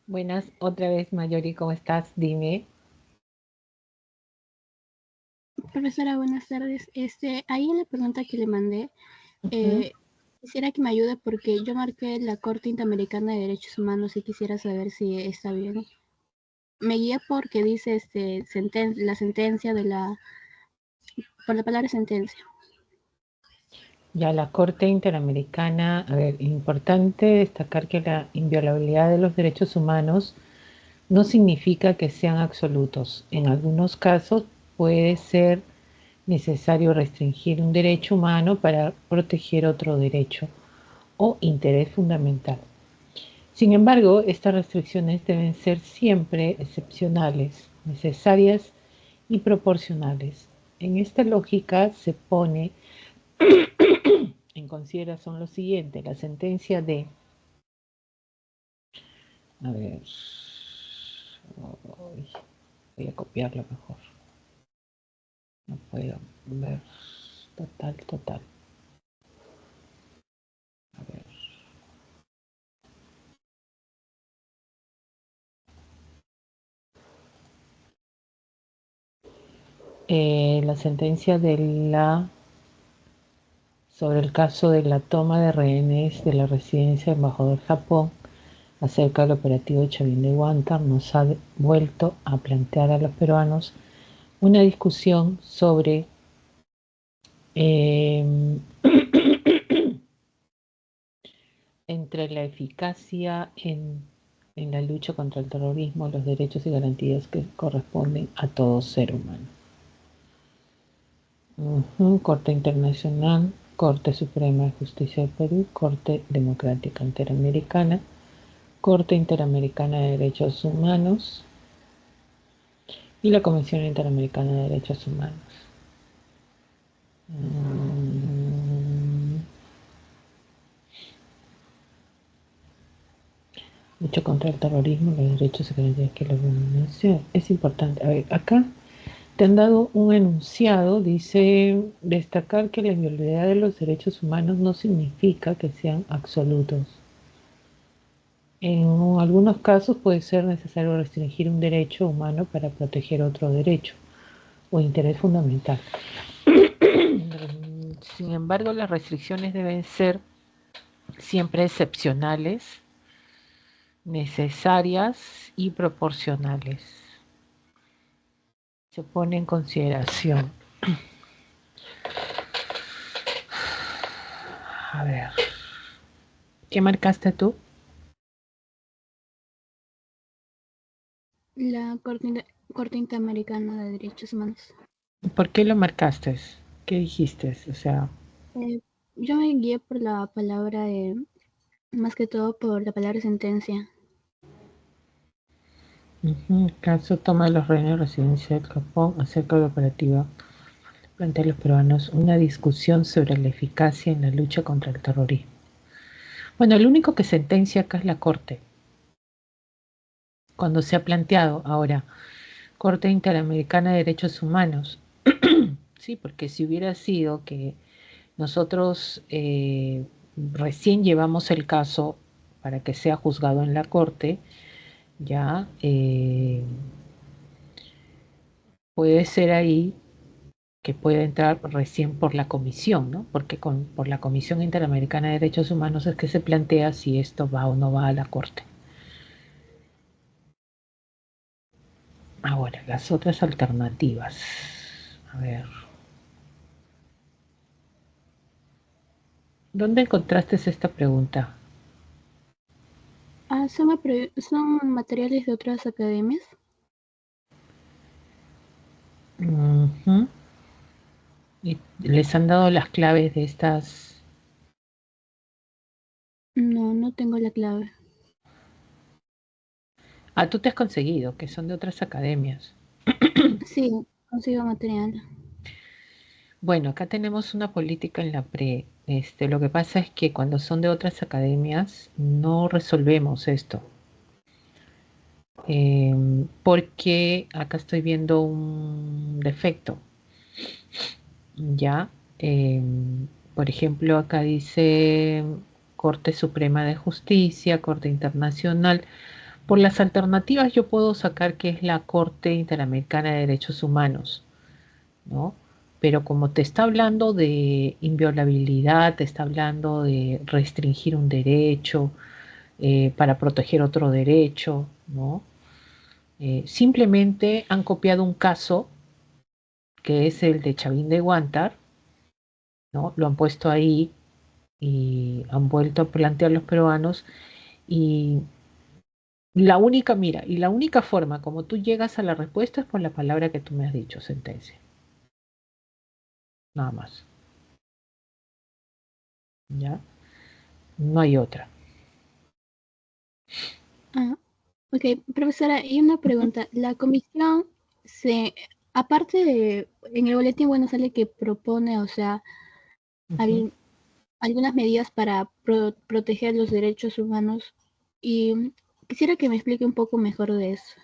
Buenas, otra vez Mayori, ¿cómo estás? Dime. Profesora, buenas tardes. Ahí en la pregunta que le mandé, quisiera que me ayude porque yo marqué la Corte Interamericana de Derechos Humanos y quisiera saber si está bien. Me guía porque dice la sentencia por la palabra sentencia. Ya la Corte Interamericana, a ver, importante destacar que la inviolabilidad de los derechos humanos no significa que sean absolutos. En algunos casos puede ser necesario restringir un derecho humano para proteger otro derecho o interés fundamental. Sin embargo, estas restricciones deben ser siempre excepcionales, necesarias y proporcionales. En esta lógica se pone en consideración lo siguiente: la sentencia de, a ver, voy a copiarlo mejor, no puedo ver, total, a ver, la sentencia sobre el caso de la toma de rehenes de la residencia del embajador Japón acerca del operativo Chavín de Huántar nos ha vuelto a plantear a los peruanos una discusión sobre entre la eficacia en la lucha contra el terrorismo, los derechos y garantías que corresponden a todo ser humano. Corte Internacional, Corte Suprema de Justicia de Perú, Corte Democrática Interamericana, Corte Interamericana de Derechos Humanos y la Comisión Interamericana de Derechos Humanos. Lucha contra el terrorismo, los derechos secundarios que la vulneración. Es importante. A ver, acá te han dado un enunciado, dice, destacar que la inviolabilidad de los derechos humanos no significa que sean absolutos. En algunos casos puede ser necesario restringir un derecho humano para proteger otro derecho o interés fundamental. Sin embargo, las restricciones deben ser siempre excepcionales, necesarias y proporcionales. Se pone en consideración. A ver, ¿qué marcaste tú? La Corte Interamericana de Derechos Humanos. ¿Por qué lo marcaste? ¿Qué dijiste? O sea, Yo me guié por la palabra, más que todo por la palabra sentencia. caso toma los rehenes de residencia del Japón acerca de la operativa plantea a los peruanos una discusión sobre la eficacia en la lucha contra el terrorismo. Bueno, el único que sentencia acá es la Corte. Cuando se ha planteado ahora, Corte Interamericana de Derechos Humanos, sí, porque si hubiera sido que nosotros recién llevamos el caso para que sea juzgado en la Corte, ya puede ser ahí que pueda entrar recién por la comisión, ¿no? Porque por la Comisión Interamericana de Derechos Humanos es que se plantea si esto va o no va a la Corte. Ahora, las otras alternativas. A ver. ¿Dónde encontraste esta pregunta? Son materiales de otras academias. Uh-huh. ¿Y les han dado las claves de estas? No, no tengo la clave. Ah, tú te has conseguido, que son de otras academias. Sí, consigo material. Bueno, acá tenemos una política en la pre. Lo que pasa es que cuando son de otras academias no resolvemos esto. Porque acá estoy viendo un defecto. Ya, por ejemplo, acá dice Corte Suprema de Justicia, Corte Internacional. Por las alternativas yo puedo sacar que es la Corte Interamericana de Derechos Humanos, ¿no? Pero como te está hablando de inviolabilidad, te está hablando de restringir un derecho para proteger otro derecho, ¿no? Simplemente han copiado un caso que es el de Chavín de Guantar, ¿no? Lo han puesto ahí y han vuelto a plantear los peruanos y la única forma como tú llegas a la respuesta es por la palabra que tú me has dicho, sentencia. Nada más. ¿Ya? No hay otra. Ah, ok, profesora, y una pregunta. La comisión se, aparte de, en el boletín, bueno, sale que propone, o sea, Ujú. algunas medidas para proteger los derechos humanos y quisiera que me explique un poco mejor de eso.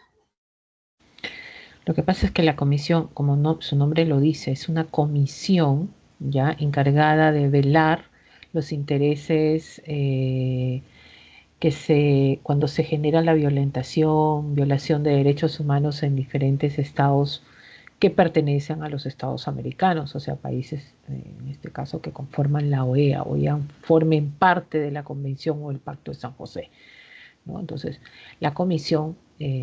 Lo que pasa es que la comisión, como no, su nombre lo dice, es una comisión ya encargada de velar los intereses cuando se genera la violación de derechos humanos en diferentes estados que pertenecen a los estados americanos, o sea, países, en este caso, que conforman la OEA o ya formen parte de la Convención o el Pacto de San José, ¿no? Entonces, la comisión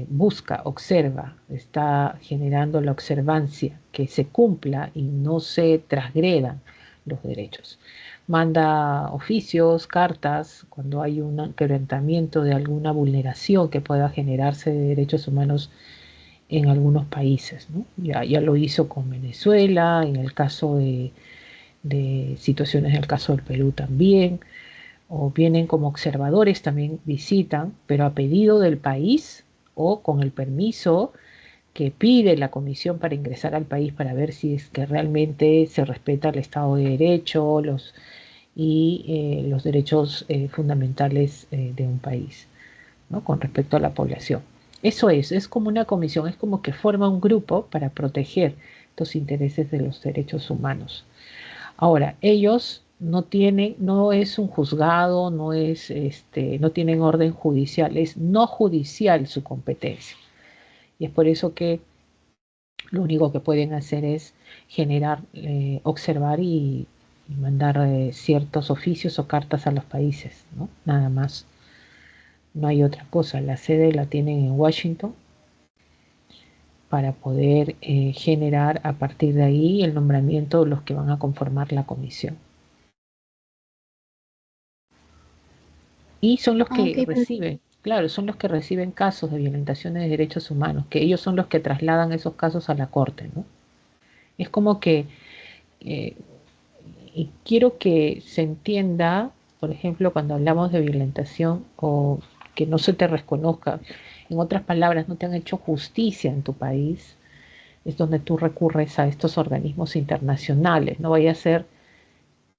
busca, observa, está generando la observancia que se cumpla y no se transgredan los derechos. Manda oficios, cartas, cuando hay un quebrantamiento de alguna vulneración que pueda generarse de derechos humanos en algunos países, ¿no? Ya lo hizo con Venezuela, en el caso de situaciones, en el caso del Perú también, o vienen como observadores, también visitan, pero a pedido del país o con el permiso que pide la comisión para ingresar al país para ver si es que realmente se respeta el Estado de Derecho los derechos fundamentales de un país. ¿no? Con respecto a la población. Eso es como una comisión, es como que forma un grupo para proteger los intereses de los derechos humanos. Ahora, ellos no tienen, no es un juzgado, no tienen orden judicial, es no judicial su competencia. Y es por eso que lo único que pueden hacer es generar, observar y mandar ciertos oficios o cartas a los países, ¿no? Nada más. No hay otra cosa. La sede la tienen en Washington para poder generar a partir de ahí el nombramiento de los que van a conformar la comisión. Y son los que reciben, claro, son los que reciben casos de violaciones de derechos humanos, que ellos son los que trasladan esos casos a la corte, ¿no? Es como que, y quiero que se entienda, por ejemplo, cuando hablamos de violentación o que no se te reconozca, en otras palabras, no te han hecho justicia en tu país, es donde tú recurres a estos organismos internacionales. No vaya a ser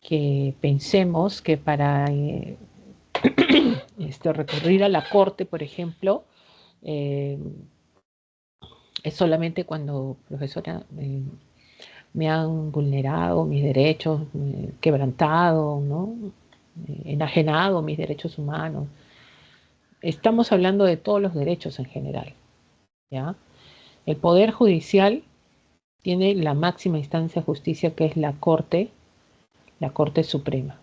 que pensemos que para recurrir a la corte, por ejemplo, es solamente cuando, profesora, me han vulnerado mis derechos, quebrantado, ¿no? Enajenado mis derechos humanos. Estamos hablando de todos los derechos en general, ¿ya? El Poder Judicial tiene la máxima instancia de justicia, que es la Corte Suprema,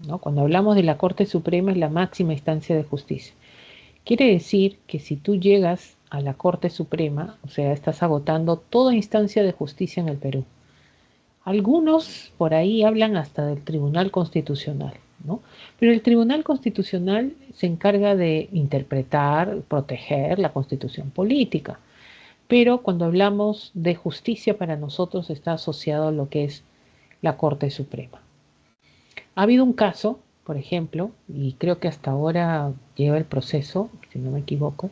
¿no? Cuando hablamos de la Corte Suprema, es la máxima instancia de justicia. Quiere decir que si tú llegas a la Corte Suprema, o sea, estás agotando toda instancia de justicia en el Perú. Algunos por ahí hablan hasta del Tribunal Constitucional, ¿no? Pero el Tribunal Constitucional se encarga de interpretar, proteger la Constitución política. Pero cuando hablamos de justicia, para nosotros está asociado a lo que es la Corte Suprema. Ha habido un caso, por ejemplo, y creo que hasta ahora lleva el proceso, si no me equivoco,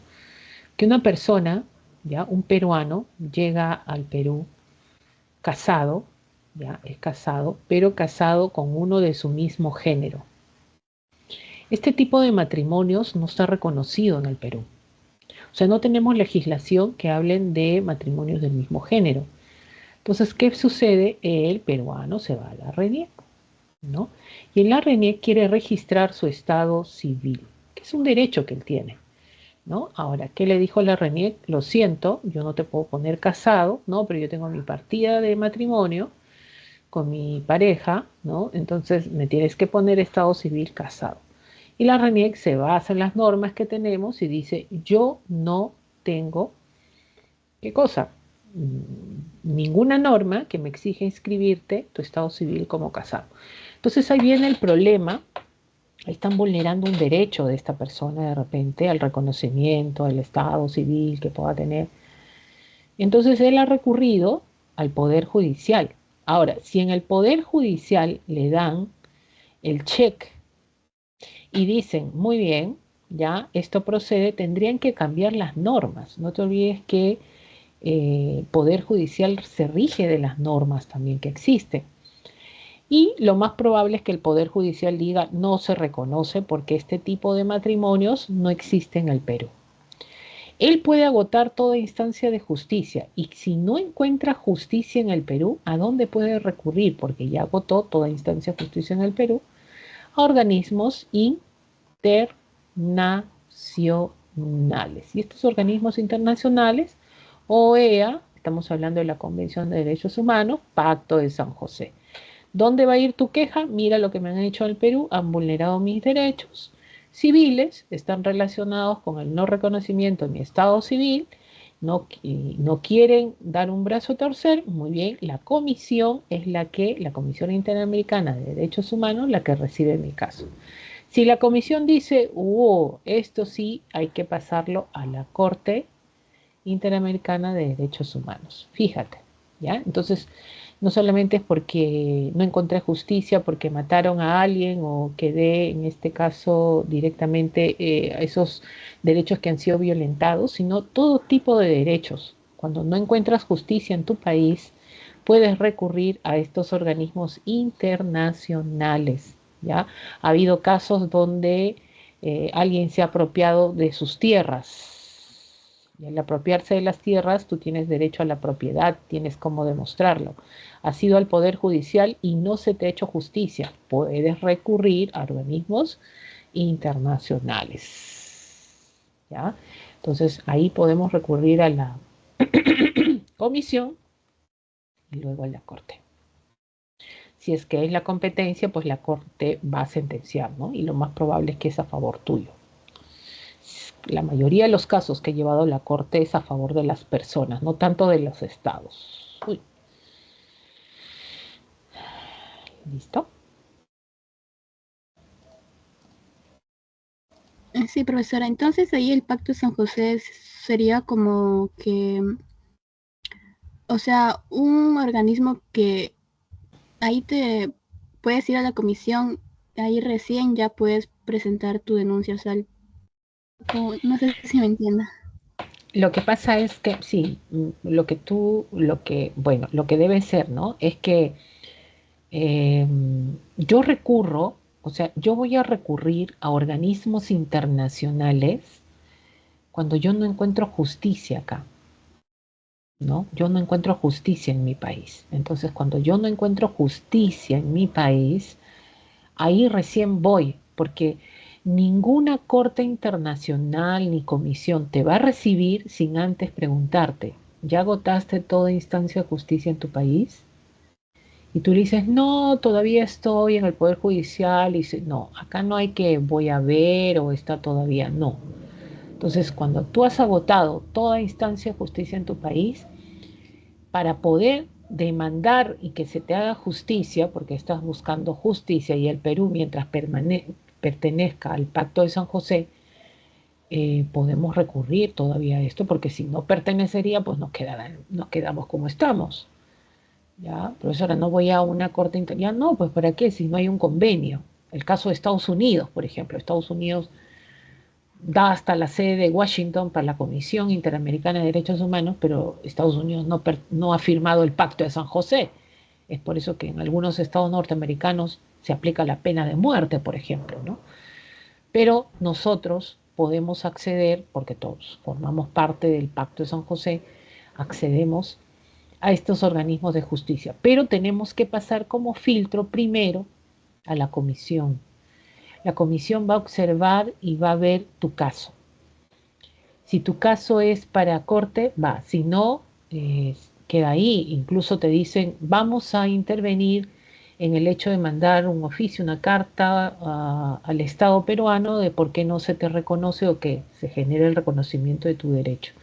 que una persona, ya un peruano, llega al Perú casado, ya es casado, pero casado con uno de su mismo género. Este tipo de matrimonios no está reconocido en el Perú. O sea, no tenemos legislación que hablen de matrimonios del mismo género. Entonces, ¿qué sucede? El peruano se va a la RENIEC, ¿no? Y en la RENIEC quiere registrar su estado civil, que es un derecho que él tiene, ¿no? Ahora, ¿qué le dijo la RENIEC? Lo siento, yo no te puedo poner casado, ¿no? Pero yo tengo mi partida de matrimonio con mi pareja, ¿no? Entonces me tienes que poner estado civil casado. Y la RENIEC se basa en las normas que tenemos y dice, yo no tengo, ¿qué cosa? Ninguna norma que me exija inscribirte tu estado civil como casado. Entonces ahí viene el problema. Están vulnerando un derecho de esta persona de repente al reconocimiento, al estado civil que pueda tener. Entonces él ha recurrido al Poder Judicial. Ahora, si en el Poder Judicial le dan el check y dicen, muy bien, ya esto procede, tendrían que cambiar las normas. No te olvides que Poder Judicial se rige de las normas también que existen. Y lo más probable es que el Poder Judicial diga no se reconoce porque este tipo de matrimonios no existe en el Perú. Él puede agotar toda instancia de justicia y si no encuentra justicia en el Perú, ¿a dónde puede recurrir? Porque ya agotó toda instancia de justicia en el Perú, a organismos internacionales. Y estos organismos internacionales, OEA, estamos hablando de la Convención de Derechos Humanos, Pacto de San José. ¿Dónde va a ir tu queja? Mira lo que me han hecho en el Perú, han vulnerado mis derechos civiles, están relacionados con el no reconocimiento de mi estado civil, no quieren dar un brazo a torcer. Muy bien, la comisión es la Comisión Interamericana de Derechos Humanos, la que recibe mi caso. Si la comisión dice, esto sí hay que pasarlo a la Corte Interamericana de Derechos Humanos, fíjate, ¿ya? Entonces, no solamente es porque no encontré justicia, porque mataron a alguien o quedé, en este caso, directamente a esos derechos que han sido violentados, sino todo tipo de derechos. Cuando no encuentras justicia en tu país, puedes recurrir a estos organismos internacionales, ¿ya? Ha habido casos donde alguien se ha apropiado de sus tierras. Y al apropiarse de las tierras, tú tienes derecho a la propiedad, tienes cómo demostrarlo. Has ido al Poder Judicial y no se te ha hecho justicia. Puedes recurrir a organismos internacionales. ¿Ya? Entonces, ahí podemos recurrir a la comisión y luego a la Corte. Si es que es la competencia, pues la Corte va a sentenciar, ¿no? Y lo más probable es que es a favor tuyo. La mayoría de los casos que ha llevado la Corte es a favor de las personas, no tanto de los estados. Uy. ¿Listo? Sí, profesora. Entonces ahí el Pacto de San José sería como que, o sea, un organismo que ahí te puedes ir a la comisión, ahí recién ya puedes presentar tu denuncia. O sea, no sé si me entienda. Lo que pasa es que, sí, lo que debe ser, ¿no? Es que eh, yo recurro, o sea, yo voy a recurrir a organismos internacionales cuando yo no encuentro justicia acá, ¿no? Yo no encuentro justicia en mi país. Entonces, cuando yo no encuentro justicia en mi país, ahí recién voy, porque ninguna corte internacional ni comisión te va a recibir sin antes preguntarte, ¿ya agotaste toda instancia de justicia en tu país? Y tú le dices, no, todavía estoy en el Poder Judicial. Y dice, no, acá no hay que voy a ver o está todavía, no. Entonces, cuando tú has agotado toda instancia de justicia en tu país, para poder demandar y que se te haga justicia, porque estás buscando justicia y el Perú, mientras pertenezca al Pacto de San José, podemos recurrir todavía a esto, porque si no pertenecería, pues nos quedamos como estamos. ¿Ya? Profesora, no voy a una corte internacional. No, pues ¿para qué? Si no hay un convenio. El caso de Estados Unidos, por ejemplo. Estados Unidos da hasta la sede de Washington para la Comisión Interamericana de Derechos Humanos, pero Estados Unidos no ha firmado el Pacto de San José. Es por eso que en algunos estados norteamericanos se aplica la pena de muerte, por ejemplo, ¿no? Pero nosotros podemos acceder, porque todos formamos parte del Pacto de San José, accedemos a estos organismos de justicia, pero tenemos que pasar como filtro primero a la comisión. La comisión va a observar y va a ver tu caso. Si tu caso es para corte, va. Si no, queda ahí. Incluso te dicen, vamos a intervenir en el hecho de mandar un oficio, una carta al Estado peruano de por qué no se te reconoce o que se genere el reconocimiento de tu derecho.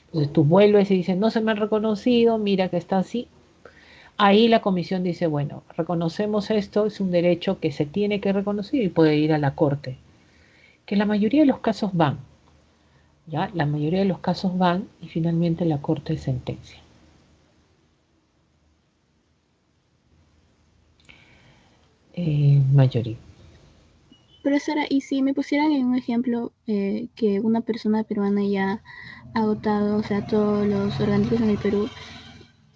Entonces tú vuelves y dices, no se me ha reconocido, mira que está así. Ahí la comisión dice, bueno, reconocemos esto, es un derecho que se tiene que reconocer y puede ir a la corte. Que la mayoría de los casos van, ¿ya? La mayoría de los casos van y finalmente la corte sentencia. Mayoría. Profesora, y si me pusieran en un ejemplo que una persona peruana ya ha agotado, o sea, todos los organismos en el Perú,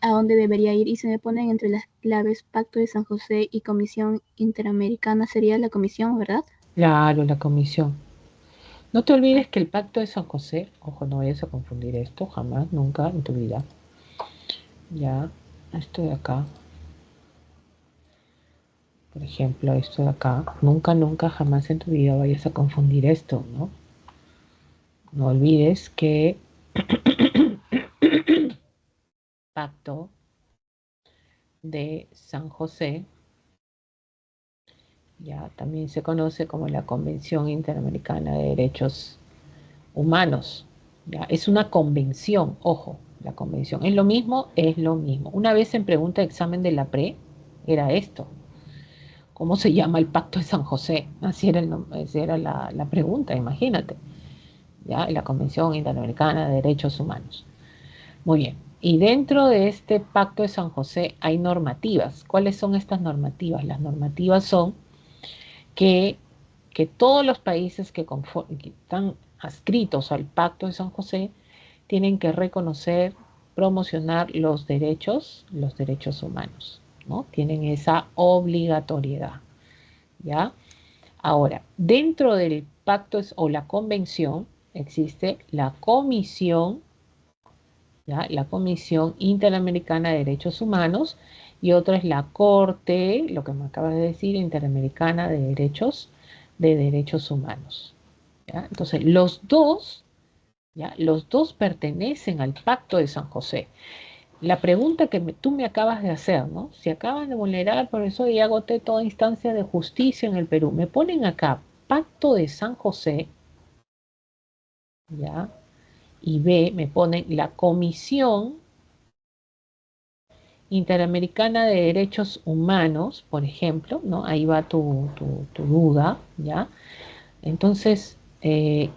a dónde debería ir, y se me ponen entre las claves Pacto de San José y Comisión Interamericana, sería la comisión, ¿verdad? Claro, la comisión. No te olvides que el Pacto de San José, ojo, no vayas a confundir esto, jamás, nunca en tu vida. Ya, esto de acá, por ejemplo, esto de acá, nunca, nunca, jamás en tu vida vayas a confundir esto, ¿no? No olvides que Pacto de San José ya también se conoce como la Convención Interamericana de Derechos Humanos. ¿Ya? Es una convención, ojo, la convención. ¿Es lo mismo? Es lo mismo. Una vez en pregunta de examen de la PRE, era esto. ¿Cómo se llama el Pacto de San José? Así era la pregunta, imagínate. ¿Ya? La Convención Interamericana de Derechos Humanos. Muy bien. Y dentro de este Pacto de San José hay normativas. ¿Cuáles son estas normativas? Las normativas son que, que todos los países que están adscritos al Pacto de San José tienen que reconocer, promocionar los derechos humanos, ¿no? Tienen esa obligatoriedad, ¿ya? Ahora, dentro del pacto o la convención existe la comisión, ¿ya? La Comisión Interamericana de Derechos Humanos, y otra es la Corte, lo que me acabas de decir, Interamericana de Derechos Humanos. ¿Ya? Entonces, ¿ya? Los dos pertenecen al Pacto de San José. La pregunta que tú me acabas de hacer, ¿no? Si acaban de vulnerar, por eso ya agoté toda instancia de justicia en el Perú. Me ponen acá Pacto de San José, ¿ya? Y B, me ponen la Comisión Interamericana de Derechos Humanos, por ejemplo, ¿no? Ahí va tu duda, ¿ya? Entonces,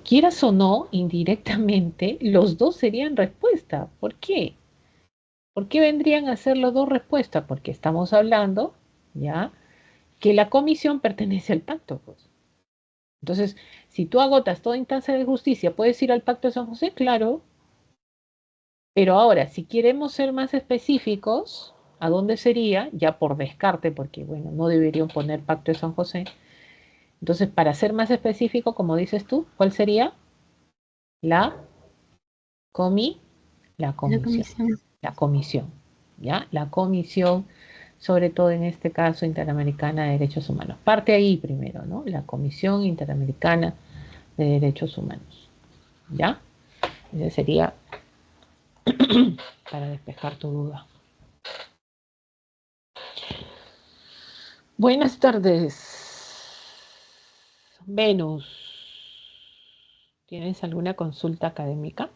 quieras o no, indirectamente, los dos serían respuesta. ¿Por qué? ¿Por qué vendrían a ser los dos respuestas? Porque estamos hablando, ¿ya? Que la comisión pertenece al pacto, pues. Entonces, si tú agotas toda instancia de justicia, ¿puedes ir al pacto de San José? Claro. Pero ahora, si queremos ser más específicos, ¿a dónde sería? Ya por descarte, porque, bueno, no deberían poner pacto de San José. Entonces, para ser más específico, como dices tú, ¿cuál sería? La comi, la La comisión. comisión. La comisión, ¿ya? La comisión, sobre todo en este caso, Interamericana de Derechos Humanos. Parte ahí primero, ¿no? La Comisión Interamericana de Derechos Humanos, ¿ya? Ese sería para despejar tu duda. Buenas tardes, Venus. ¿Tienes alguna consulta académica?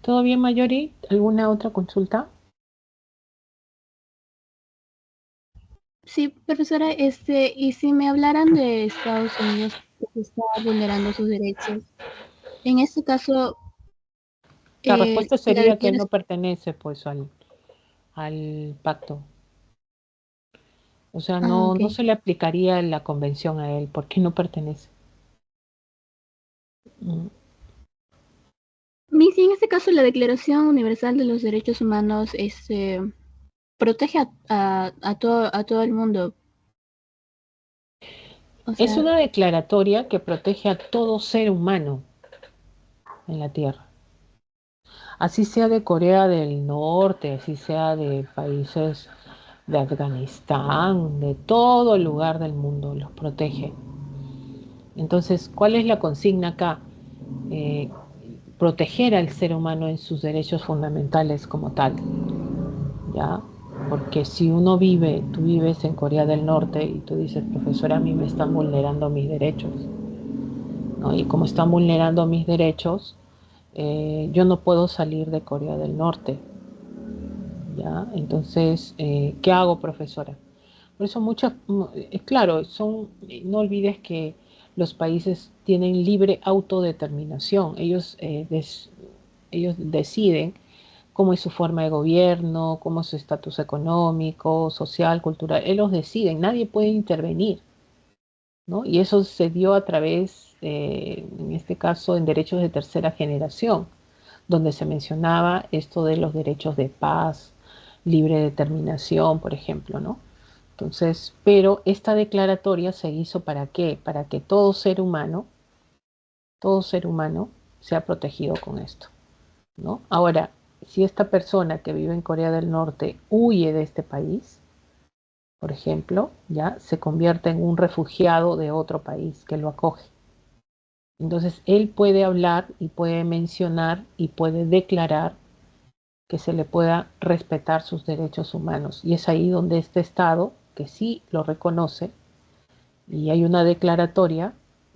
¿Todo bien, Mayori? ¿Alguna otra consulta? Sí, profesora, y si me hablaran de Estados Unidos que está vulnerando sus derechos, en este caso, La respuesta la sería que él no declaración, pertenece, pues, al pacto. O sea, ah, no, ok. no se le aplicaría la convención a él porque no pertenece. Mm. Y si en este caso la Declaración Universal de los Derechos Humanos protege a todo el mundo, o Es sea, una declaratoria que protege a todo ser humano en la Tierra. Así sea de Corea del Norte, así sea de países de Afganistán, de todo lugar del mundo, los protege. Entonces, ¿cuál es la consigna acá? Eh, Proteger al ser humano en sus derechos fundamentales como tal, ¿ya? Porque si tú vives en Corea del Norte y tú dices, profesora, a mí me están vulnerando mis derechos, ¿no? Y como están vulnerando mis derechos, yo no puedo salir de Corea del Norte, ¿ya? Entonces, ¿qué hago, profesora? Por eso claro, no olvides que los países tienen libre autodeterminación. Ellos deciden cómo es su forma de gobierno, cómo es su estatus económico, social, cultural. Ellos deciden, nadie puede intervenir, ¿no? Y eso se dio a través, en este caso, en derechos de tercera generación, donde se mencionaba esto de los derechos de paz, libre determinación, por ejemplo, ¿no? Entonces, pero esta declaratoria se hizo ¿para qué? Para que todo ser humano sea protegido con esto, ¿no? Ahora, si esta persona que vive en Corea del Norte huye de este país, por ejemplo, ya se convierte en un refugiado de otro país que lo acoge. Entonces, él puede hablar y puede mencionar y puede declarar que se le pueda respetar sus derechos humanos. Y es ahí donde este Estado, que sí lo reconoce, y hay una declaratoria,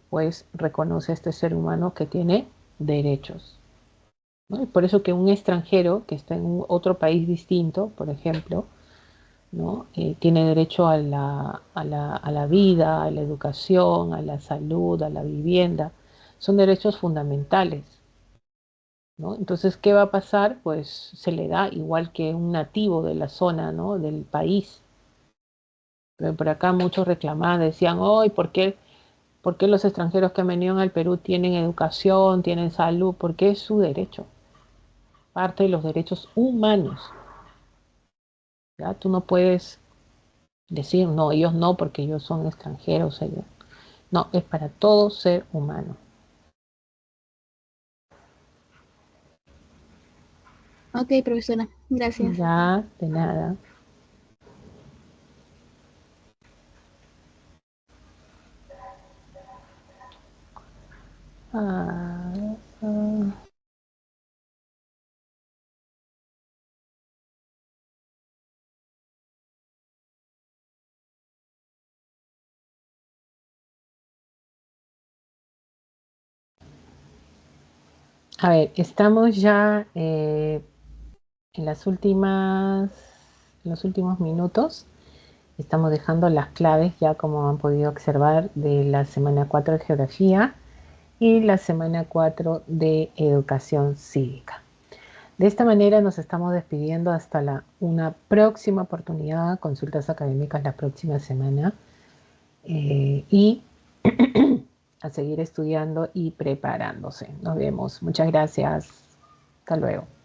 pues reconoce a este ser humano que tiene derechos, ¿no? Y por eso que un extranjero que está en otro país distinto, por ejemplo, ¿no? Tiene derecho a la vida, a la educación, a la salud, a la vivienda. Son derechos fundamentales. ¿no? Entonces, ¿qué va a pasar? Pues se le da igual que un nativo de la zona, ¿no? Del país. Pero por acá muchos reclamaban, decían, ¡ay, por qué los extranjeros que venían al Perú tienen educación, tienen salud? Porque es su derecho, parte de los derechos humanos. ¿Ya? Tú no puedes decir, no, ellos no, porque ellos son extranjeros. Ellos. No, es para todo ser humano. Ok, profesora, gracias. Ya, de nada. Ah, ah. A ver, estamos ya en los últimos minutos. Estamos dejando las claves ya como han podido observar de la semana 4 de geografía y la semana 4 de educación cívica. De esta manera nos estamos despidiendo hasta una próxima oportunidad, consultas académicas la próxima semana y a seguir estudiando y preparándose. Nos vemos. Muchas gracias. Hasta luego.